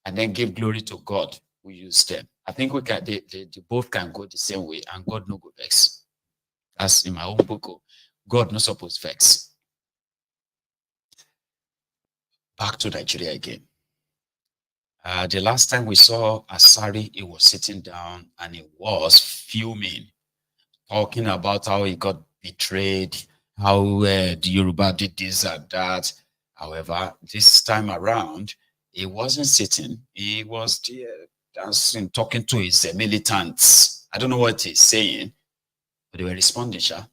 and then give glory to God who used them. I think we can, they both can go the same way, and God no go vex. That's in my own book. God no supposed vex. Back to Nigeria again. The last time we saw Asari, he was sitting down and he was fuming, talking about how he got betrayed, how the Yoruba did this and that. However, this time around, he wasn't sitting. He was dancing, talking to his militants. I don't know what he's saying, but they were responding, sha.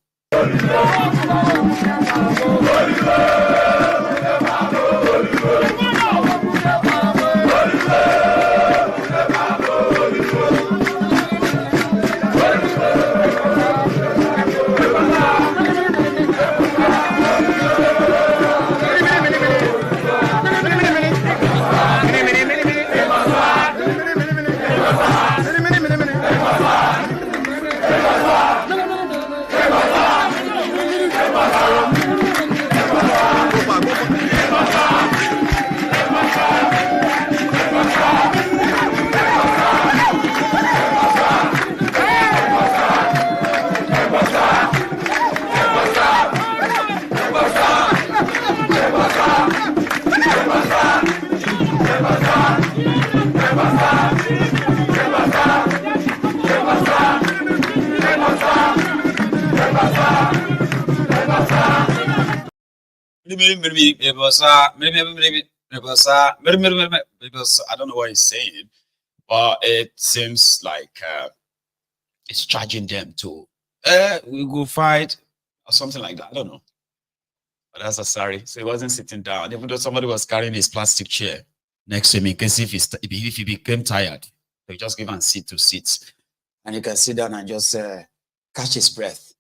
I don't know what he's saying, but it seems like it's charging them to we go fight or something like that. I don't know. But that's a sorry. So he wasn't sitting down, even though somebody was carrying his plastic chair next to him in case if he became tired, they just give him seat to sit. And you can sit down and just catch his breath.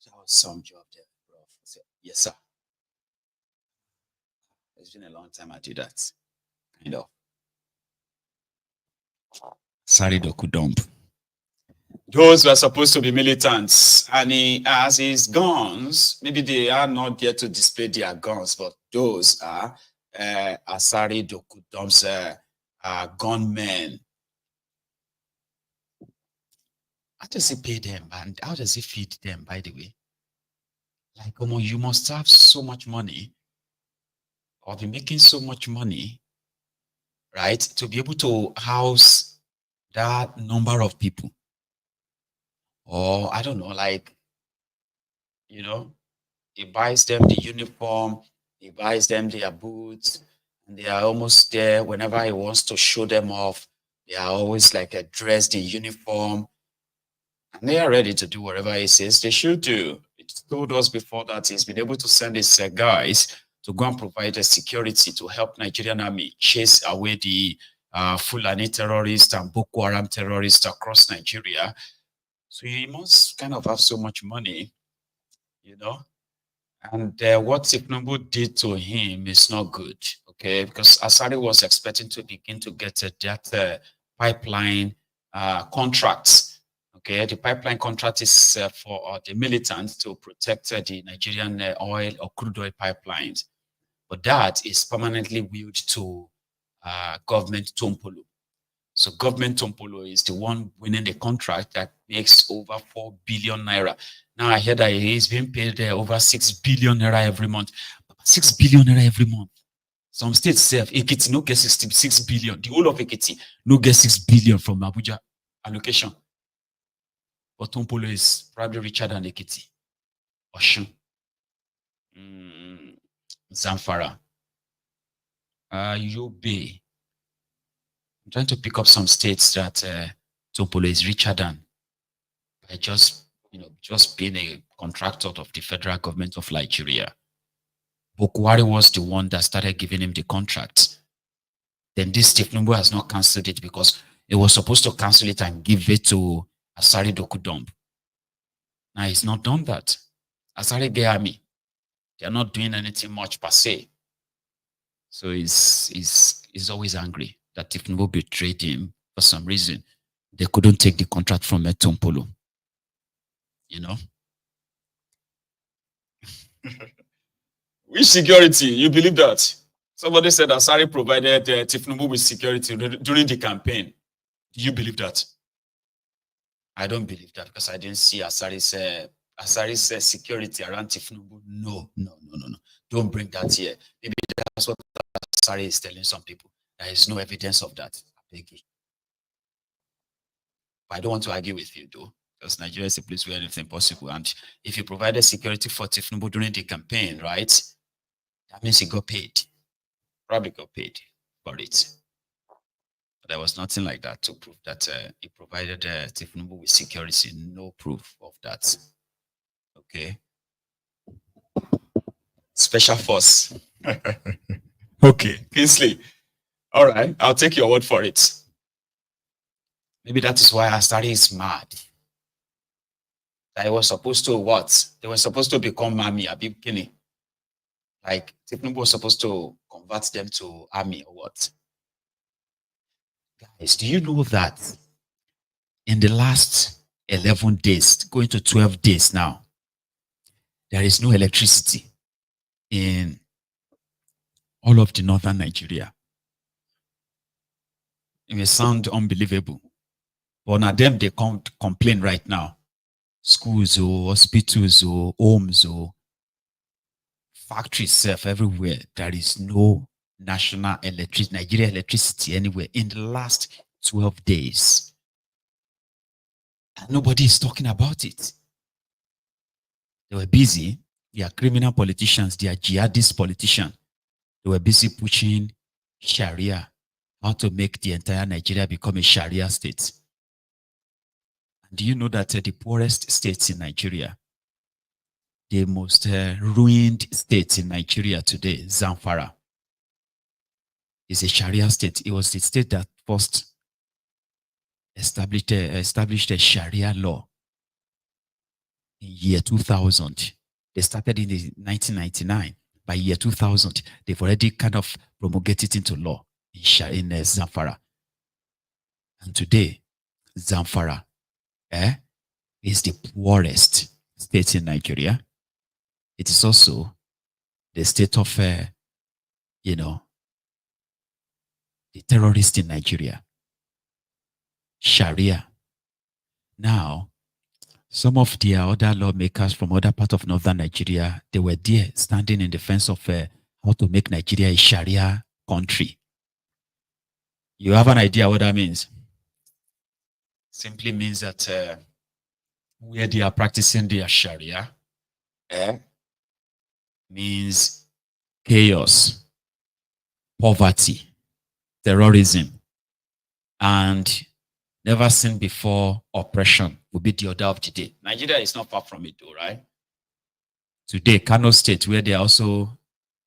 That was some job there, Yes, sir. It's been a long time I did that. Kind of. Sorry, Doku Dump. Those were supposed to be militants, and he has his guns. Maybe they are not there to display their guns, but those are Asari Dokudom's gunmen. How does he pay them, and how does he feed them, by the way? Like, you must have so much money, or be making so much money, right, to be able to house that number of people. Or, I don't know, like, he buys them the uniform, he buys them their boots, and they are almost there whenever he wants to show them off. They are always like dressed in uniform, and they are ready to do whatever he says they should do. He told us before that he's been able to send his guys to go and provide the security to help Nigerian army chase away the Fulani terrorists and Boko Haram terrorists across Nigeria. So he must kind of have so much money, And what Tinubu did to him is not good, okay? Because Asari was expecting to begin to get that pipeline contracts, okay? The pipeline contract is for the Militant to protect the Nigerian oil or crude oil pipelines. But that is permanently willed to government Tompolo. So government Tompolo is the one winning the contract that makes over 4 billion naira. Now I hear that he's being paid over 6 billion naira every month. 6 billion naira every month. Some states say Ekiti no get 66 billion. The whole of Ekiti no get 6 billion from Abuja allocation. But Tompolo is probably richer than Ekiti. Oshun. Zamfara. Yobe. I'm trying to pick up some states that Tompolo is richer than by just being a contractor of the federal government of Nigeria. Bokwari was the one that started giving him the contract. Then this Tinubu has not cancelled it because it was supposed to cancel it and give it to Asari Dokudump. Now he's not done that. Asari Geami, they are not doing anything much per se. So he's always angry that Tinubu betrayed him for some reason. They couldn't take the contract from Tompolo. Which security? You believe that? Somebody said Asari provided Tinubu with security during the campaign. Do you believe that? I don't believe that because I didn't see Asari's security around Tinubu. No. Don't bring that here. Maybe that's what Asari is telling some people. There is no evidence of that. I beg you. But I don't want to argue with you, though, because Nigeria is a place where anything possible. And if you provided security for Tinubu during the campaign, right, that means he got paid. Probably got paid for it. But there was nothing like that to prove that he provided Tinubu with security. No proof of that. Okay. Special force. Okay, Kingsley. All right, I'll take your word for it. Maybe that is why Asari is mad. They were supposed to what? They were supposed to become army, Abibkini. Like, Tinubu was supposed to convert them to army or what? Guys, do you know that in the last 11 days, going to 12 days now, there is no electricity in all of the northern Nigeria? It may sound unbelievable, but now them they can't complain right now. Schools or hospitals or homes or factories everywhere. There is no national Nigeria electricity anywhere in the last 12 days. And nobody is talking about it. They were busy. They are criminal politicians. They are jihadist politicians. They were busy pushing Sharia, how to make the entire Nigeria become a Sharia state. And do you know that the poorest states in Nigeria, the most ruined states in Nigeria today, Zamfara, is a Sharia state. It was the state that first established a Sharia law in year 2000. They started in 1999. By year 2000, they've already kind of promulgated into law in Zamfara. And today, Zamfara is the poorest state in Nigeria. It is also the state of, the terrorist in Nigeria. Sharia. Now, some of the other lawmakers from other parts of northern Nigeria, they were there standing in defense of how to make Nigeria a Sharia country. You have an idea what that means? Simply means that where they are practicing their Sharia means chaos, poverty, terrorism, and never seen before oppression will be the order of the day. Nigeria is not far from it though, right? Today, Kano State, where they are also,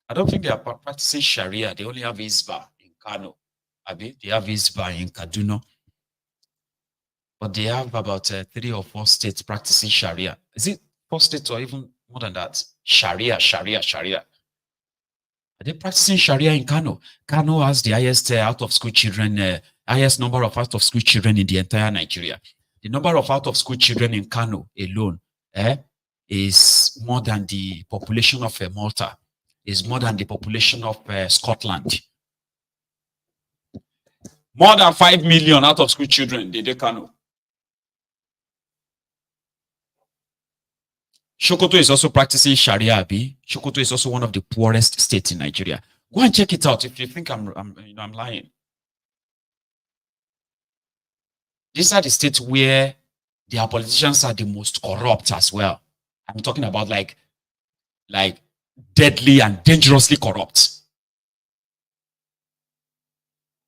I don't think they are practicing Sharia. They only have Isba in Kano. They have Isba in Kaduna. But they have about 3 or 4 states practicing Sharia. Is it 4 states or even more than that? Sharia. Are they practicing Sharia in Kano? Kano has the highest out-of-school children, highest number of out-of-school children in the entire Nigeria. The number of out-of-school children in Kano alone is more than the population of Malta, is more than the population of Scotland. More than 5 million out-of-school children in Kano. Sokoto is also practicing Sharia, Abi. Sokoto is also one of the poorest states in Nigeria. Go and check it out if you think I'm lying. These are the states where their politicians are the most corrupt as well. I'm talking about like deadly and dangerously corrupt.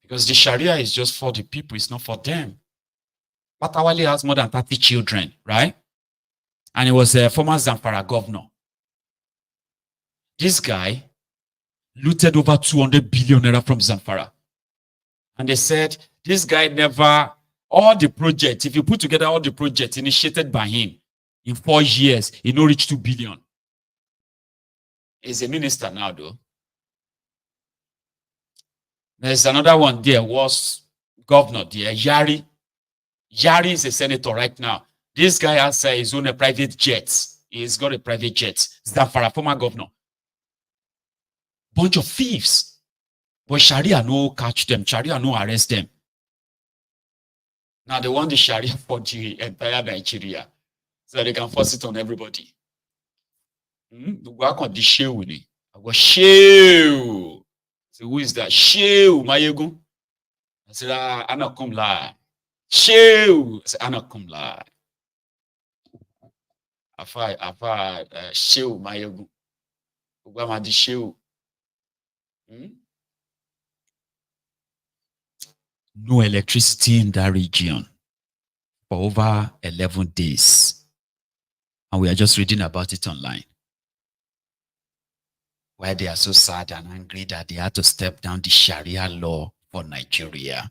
Because the Sharia is just for the people, it's not for them. Patawali has more than 30 children, right? And he was a former Zamfara governor. This guy looted over 200 billion naira from Zamfara. And they said, this guy never, all the projects, if you put together all the projects initiated by him, in 4 years, he no reached 2 billion. He's a minister now, though. There's another one there, was governor there, Yari. Yari is a senator right now. This guy has his own private jet. He's got a private jet. Zamfara, former governor. Bunch of thieves. But Sharia no catch them. Sharia no arrest them. Now they want the Sharia for the entire Nigeria. So they can force it on everybody. The work on the Shew. I go, Shew. So who is that? Shew, Mayegu. I said, Anna come lie. Shew. I said, Anna come lie. Afa Shew Mayegu. Ugama di Shew. No electricity in that region for over 11 days. And we are just reading about it online. Why they are so sad and angry that they had to step down the Sharia law for Nigeria.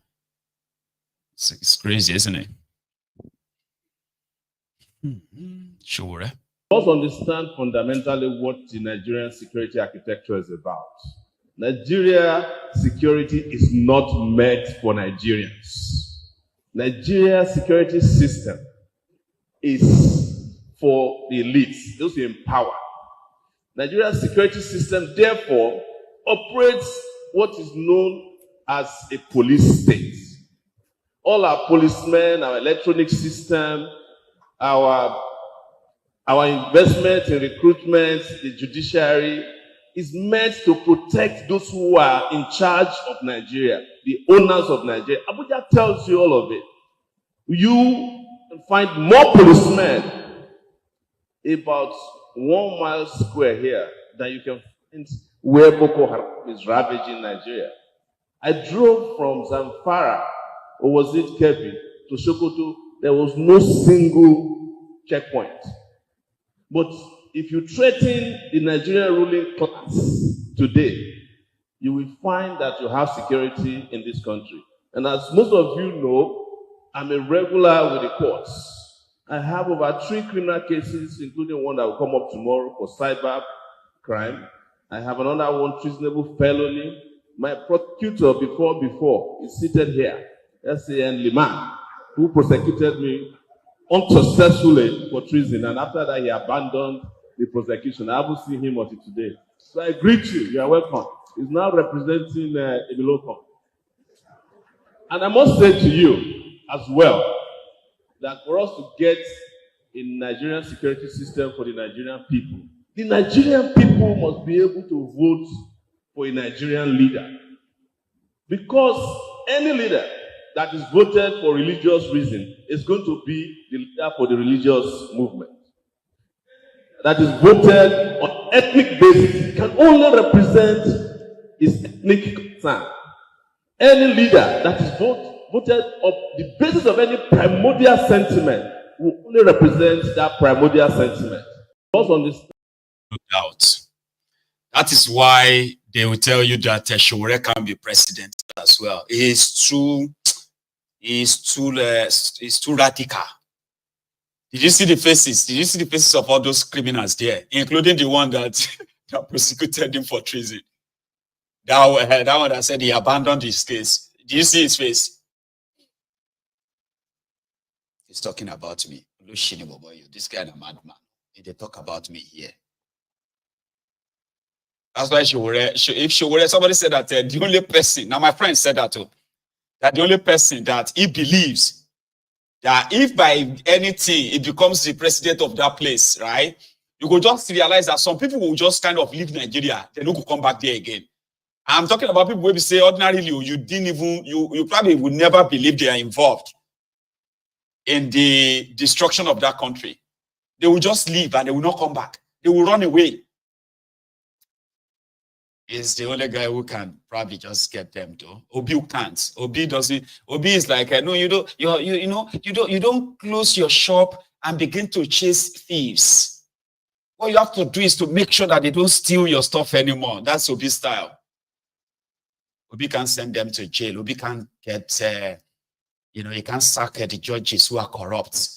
It's crazy, isn't it? Sure. We must understand fundamentally what the Nigerian security architecture is about. Nigeria security is not meant for Nigerians. Nigeria security system is for the elites, those in power. Nigeria security system, therefore, operates what is known as a police state. All our policemen, our electronic system, our investment in recruitment, the judiciary, is meant to protect those who are in charge of Nigeria, the owners of Nigeria. Abuja tells you all of it. You can find more policemen about 1 mile square here than you can find where Boko Haram is ravaging Nigeria. I drove from Zamfara, or was it Kebbi, to Sokoto. There was no single checkpoint. But if you threaten the Nigerian ruling class today, you will find that you have security in this country. And as most of you know, I'm a regular with the courts. I have over 3 criminal cases, including one that will come up tomorrow for cyber crime. I have another one, treasonable felony. My prosecutor before is seated here, SAN Liman, who prosecuted me unsuccessfully for treason, and after that he abandoned the prosecution. I haven't seen him until today. So I greet you. You are welcome. He's now representing Ejimakor. And I must say to you as well that for us to get a Nigerian security system for the Nigerian people, the Nigerian people must be able to vote for a Nigerian leader. Because any leader that is voted for religious reason is going to be the leader for the religious movement. That is voted on ethnic basis can only represent his ethnic concern. Any leader that is voted on the basis of any primordial sentiment will only represent that primordial sentiment. Also understand. No doubt. That is why they will tell you that Showore can be president as well. He's too radical. Did you see the faces? Did you see the faces of all those criminals there, including the one that prosecuted him for treason? That one that said he abandoned his case. Did you see his face? He's talking about me. This guy is a madman. They talk about me here. That's why if somebody said that the only person, now my friend said that too, that the only person that he believes that if by anything it becomes the president of that place, right, you could just realize that some people will just kind of leave Nigeria, they don't come back there again. I'm talking about people who say ordinarily you probably would never believe they are involved in the destruction of that country. They will just leave and they will not come back. They will run away. Is the only guy who can probably just get them to. Obi can't. Obi doesn't. Obi is like, no, you don't close your shop and begin to chase thieves. What you have to do is to make sure that they don't steal your stuff anymore. That's Obi style. Obi can send them to jail. Obi can get, he can sack the judges who are corrupt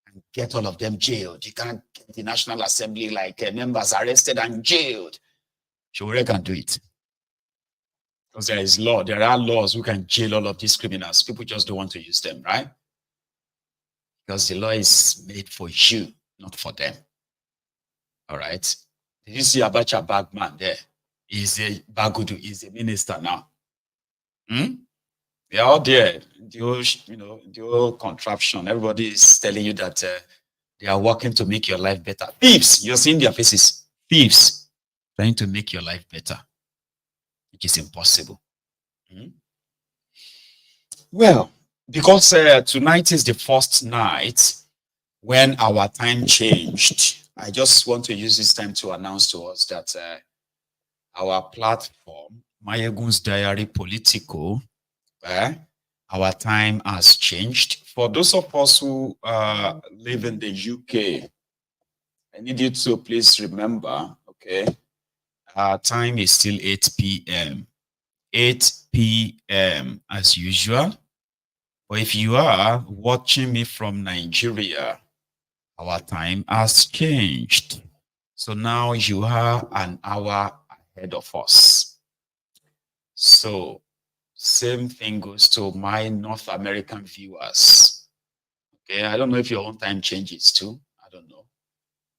and get all of them jailed. You can't get the National Assembly members arrested and jailed. Showore can do it. Because there is law. There are laws who can jail all of these criminals. People just don't want to use them, right? Because the law is made for you, not for them. All right? Did you see Abacha Bagman there? He's a Bagudu. He's a minister now. They're all there. The whole contraption. Everybody is telling you that they are working to make your life better. Thieves. You're seeing their faces. Thieves. Trying to make your life better, which is impossible. Well, because tonight is the first night when our time changed, I just want to use this time to announce to us that our platform, Mayegun's Diary Politico, our time has changed. For those of us who live in the UK, I need you to please remember, okay, our time is still 8 p.m. 8 p.m. as usual. But if you are watching me from Nigeria, our time has changed. So now you are an hour ahead of us. So same thing goes to my North American viewers. Okay, I don't know if your own time changes too. I don't know.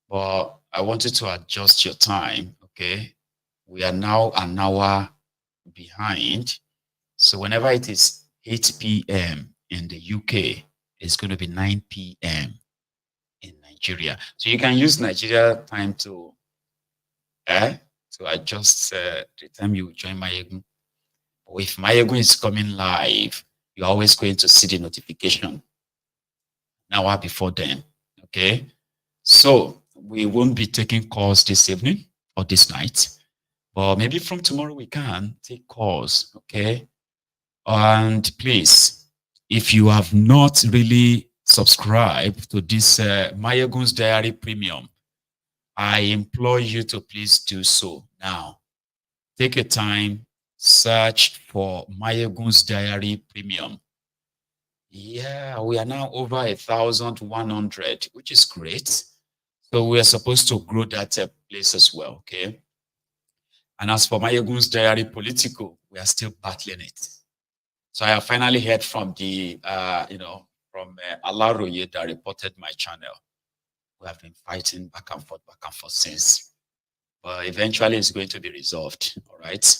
But I want you to adjust your time, okay? We are now an hour behind. So whenever it is 8 p.m. in the UK, it's going to be 9 p.m. in Nigeria. So you can use Nigeria time to adjust the time you join Mayegun. But if Mayegun is coming live, you're always going to see the notification an hour before then. Okay? So we won't be taking calls this evening or this night. But maybe from tomorrow we can take calls, okay? And please, if you have not really subscribed to this Mayegun's Diary Premium, I implore you to please do so now. Take your time, search for Mayegun's Diary Premium. Yeah, we are now over 1,100, which is great. So we are supposed to grow that place as well, okay? And as for Mayegun's Diary Political, we are still battling it. So I have finally heard from the, from Alaroye that reported my channel. We have been fighting back and forth since. But eventually it's going to be resolved, all right?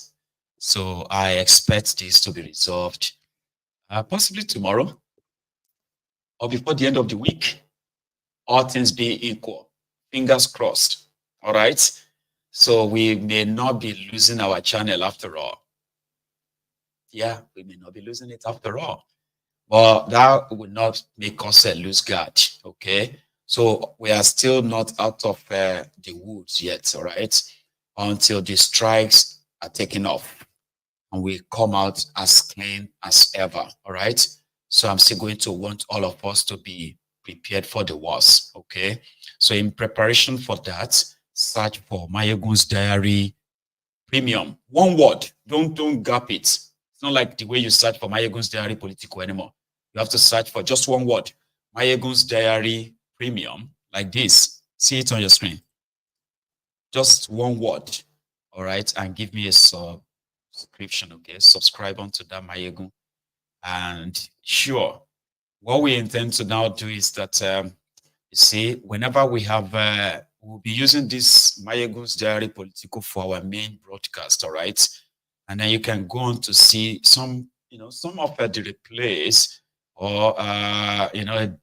So I expect this to be resolved possibly tomorrow or before the end of the week. All things being equal. Fingers crossed, all right? So we may not be losing our channel after all. Yeah, we may not be losing it after all. But that would not make us lose guard, okay? So we are still not out of the woods yet, all right? Until the strikes are taken off and we come out as clean as ever, all right? So I'm still going to want all of us to be prepared for the worst, okay? So in preparation for that, search for Mayegun's Diary Premium. One word, don't gap it. It's not like the way you search for Mayegun's Diary Political anymore. You have to search for just one word, Mayegun's Diary Premium, like this. See it on your screen. Just one word, all right? And give me a subscription, okay? Subscribe onto that Mayegun. And sure, what we intend to now do is that, you see, whenever we have, we'll be using this Mayegun's Diary Political for our main broadcast, all right? And then you can go on to see some, some of the replays or,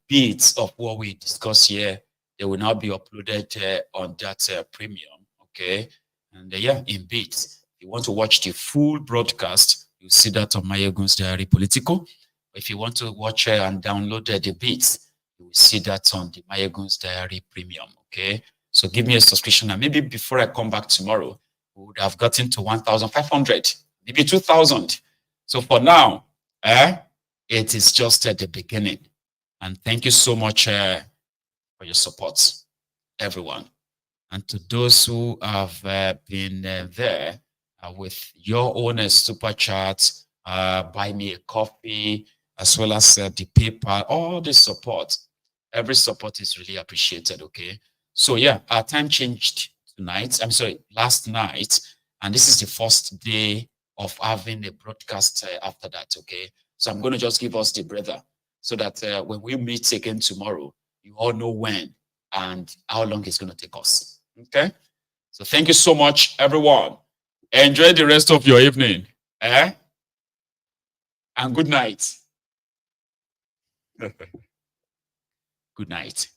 bits of what we discuss here. They will now be uploaded on that premium, okay? And yeah, in bits. If you want to watch the full broadcast, you see that on Mayegun's Diary Political. If you want to watch and download the bits, you will see that on the Mayegun's Diary Premium, okay? So give me a subscription, and maybe before I come back tomorrow, we would have gotten to 1,500, maybe 2,000. So for now, it is just at the beginning. And thank you so much for your support, everyone. And to those who have been there with your own super chat, buy me a coffee, as well as the PayPal, all the support. Every support is really appreciated, okay? So yeah, our time changed last night, and this is the first day of having a broadcast after that, okay? So I'm going to just give us the breather so that when we meet again tomorrow, you all know when and how long it's going to take us, okay? So thank you so much, everyone. Enjoy the rest of your evening, and good night. Good night.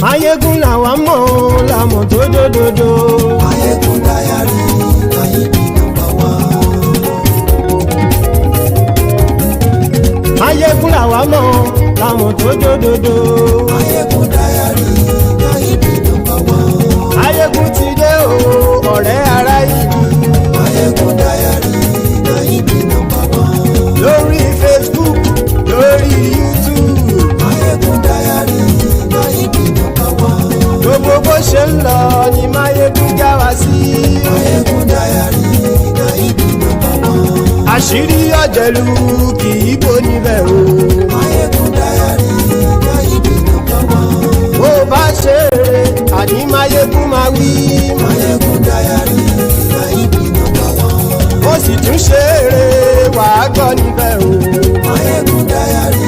Mayegun làwa mọ̀ làmọ̀ dódódódó. Mayegun Diary Nayibi #1. Mayegun làwa mọ̀ làmọ̀ dódódódó. Mayegun Diary Nayibi #1. Mayegun ti dé o ọ̀rẹ́ ara ìlú. Mayegun Diary Nayibi #1. Lórí Facebook, lórí YouTube. Mayegun Diary Nayibi #1. Gbogbo bó ṣe ń lọ ni Mayegun já wa sí. Mayegun Diary Nayibi #1. Àṣírí ọ̀jẹ̀lú kì í bò níbẹ̀ o. Mayegun Diary Nayibi #1. Bó bá ṣe eré àní Mayegun máa wí. Mayegun Diary Nayibi #1. Ó sì tún ṣe eré wàá gbọ́ níbẹ̀ o. Mayegun Diary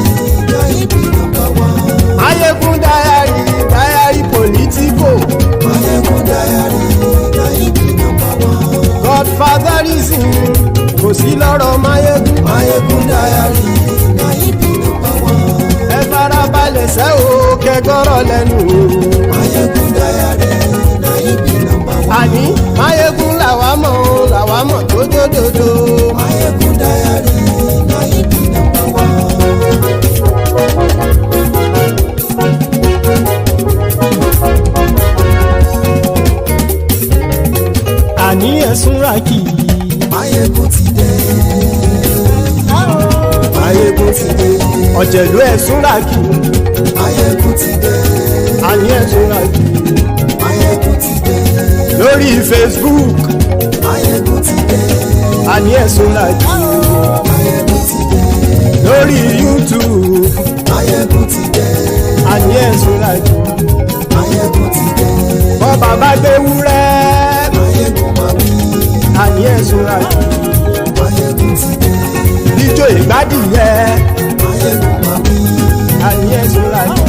Nayibi #1. Mayegun Diary Political. Mayegun Diary Nayibi #1. Godfatherism kò sí lọ́rọ̀ Mayegun. Mayegun Diary Nayibi #1. Ẹ farabalẹ̀ sẹ́ o kẹgọ́rọ̀ lẹ́nu o. Mayegun Diary Nayibi #1. Àní Mayegun làwa mọ̀ dódódódó. Mayegun Diary Nayibi #1. ọ̀jẹ̀lú ẹ̀sùn ràkì àní ẹ̀sùn ràkì lórí Facebook àní ẹ̀sùn ràkì lórí YouTube àní ẹ̀sùn ràkì bọ́ bàbá gbé wúrẹ́ àní ẹ̀sùn ràkì ijó ìgbádìyẹ àní ẹ̀sùn ràkì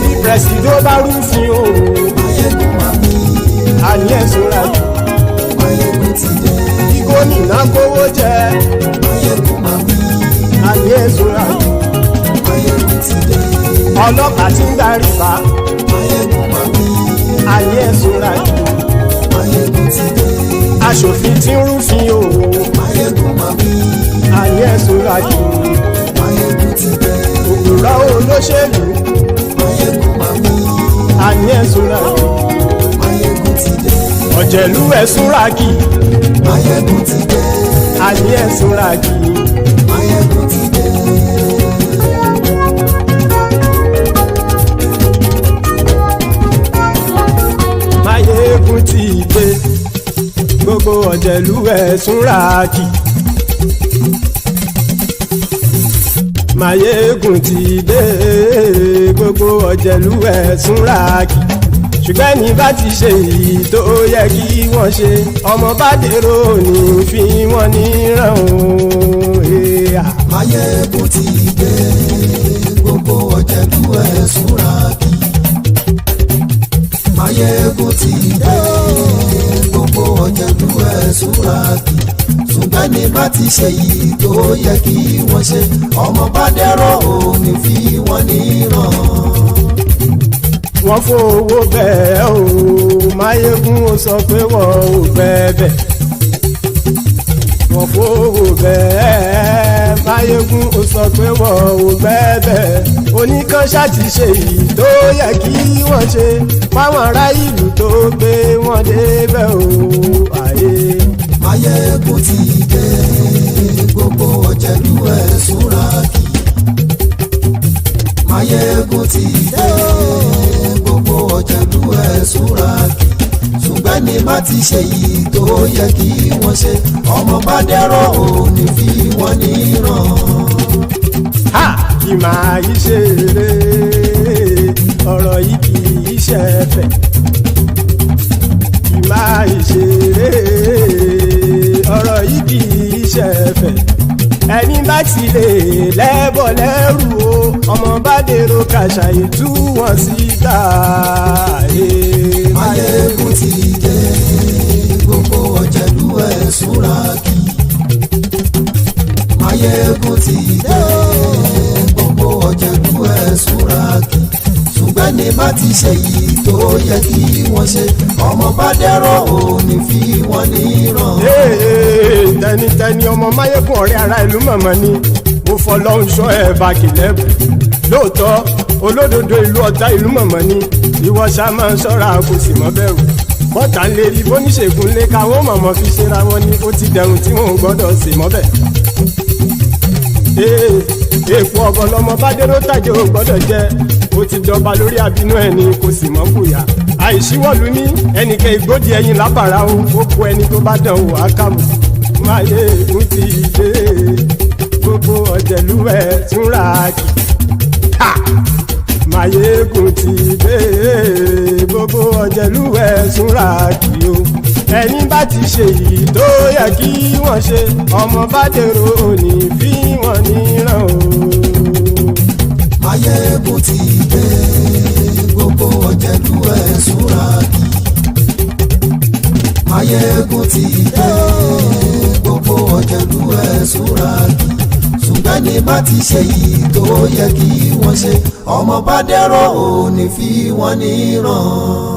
bí pẹ̀sìdó bá rúfin o àní ẹ̀sùn ràkì bí gómìnà kówó jẹ àní ẹ̀sùn ràkì ọlọ́pàá tí ń darí bá àní ẹ̀sùn ràkì aṣòfin tí ń rúfin o àní ẹ̀sùn ràkì òkúrọ̀ olóṣèlú àní ẹ̀sùn ràkì ọ̀jẹ̀lú ẹ̀sùn ràkì àní ẹ̀sùn ràkì. Máyégún ti dé gbogbo ọ̀jẹ̀lú ẹ̀sùn ràkì. Máyégún ti dé gbogbo ọ̀jẹ̀lú ẹ̀sùn ràkì. Ṣùgbọ́n ní bá ti ṣe èyí tó yẹ kí wọ́n ṣe ọmọ bá dèrò ní fi wọ́n níran o. Máyégún ti dé gbogbo ọ̀jẹ̀lú ẹ̀sùn ràkì. Máyégún ti dé gbogbo ọ̀jẹ̀lú ẹ̀sùn ràkì. Ṣùgbọ́n ní bá ti ṣe èyí tó yẹ kí wọ́n ṣe ọmọ bá dèrò ní fi wọ́n níran. Wọ́n fowó bẹ́ẹ̀ o Máyégún ó sọ pé wọ́n ò bẹ́ẹ̀ wọ́n fowó bẹ́ẹ̀ Máyégún ó sọ pé wọ́n ò bẹ́ẹ̀ oníkanṣá ti ṣe èyí tó yẹ kí wọ́n ṣe fáwọn ará ìlú tó gbé wọn débẹ̀ o àyè. Máyégún ti dé gbogbo ọ̀jẹ̀lú ẹ̀sùn ràkì. Máyégún ti dé gbogbo ọ̀jẹ̀lú ẹ̀sùn ràkì. Ṣùgbọ́n ní má ti ṣe yìí tó yẹ kí wọ́n ṣe ọmọ bá dẹ́rọ̀ ò ní fi wọ́n níran. Kì máa yí ṣe eré ọ̀rọ̀ yìí kì í ṣe ẹ̀fẹ̀. Kì máa yí ṣe eré ọ̀rọ̀ yìí kì í ṣe ẹ̀fẹ̀. Ẹni bá ti lè lẹ́bọ̀ lẹ́rù o ọmọ bá dèrò kàṣàyè tú wọn síta. Máyégún ti dé gbogbo ọ̀jẹ̀lú ẹ̀sùn ràkì. Máyégún ti dé gbogbo ọ̀jẹ̀lú ẹ̀sùn ràkì. Ṣùgbọ́n ní bá ti ṣe yìí tó yẹ kí wọ́n ṣe ọmọ bá dẹ́rọ̀ ò ní fi wọ́n níran. Tẹnitẹni ọmọ Máyégún ọ̀rẹ́ ara ìlú mọ̀mọ́ ni mo fọlọ́run ṣọ́ ẹ̀ bá kìlẹ́bù. Lóòótọ́ olódodo ìlú ọ̀tá ìlú mọ̀mọ́ ni ìwọ ṣá máa ń ṣọ́ra kò sì mọ́ bẹ̀rù. Bọ́tà ń lè rí bóníṣègùn lé káwọn mọ̀mọ́ fi ṣera wọn ni ó ti dẹrùn tí wọn ò gbọ́dọ̀ sè mọ́bẹ̀. Èèpo ọ̀bọ̀ lọmọ bá dérò tàjẹ́ ò gbọ́dọ̀ jẹ́ ó ti jọba lórí àbínú ẹni kò sì mọ́ bùyà. Àìsíwọ́lu ní ẹnìkẹ́ ìgbódì ẹyin lábàrá o ó kó ẹni tó bá dán wò á kàmù. Máyégún ti dé gbogbo ọ̀jẹ̀lú ẹ̀sùn ràkì. Máyégún ti dé gbogbo ọ̀jẹ̀lú ẹ̀sùn ràkì o. Ẹni bá ti ṣe yìí tó yẹ kí wọ́n ṣe ọmọ bá dèrò òní fi wọ́n níran o. Máyégún ti dé gbogbo ọ̀jẹ̀lú ẹ̀sùn ràkì. Máyégún ti dé gbogbo ọ̀jẹ̀lú ẹ̀sùn ràkì. Ṣùgbọ́n ní bá ti ṣe yìí tó yẹ kí wọ́n ṣe ọmọ bá dẹ́rọ̀ ò ní fi wọ́n níran.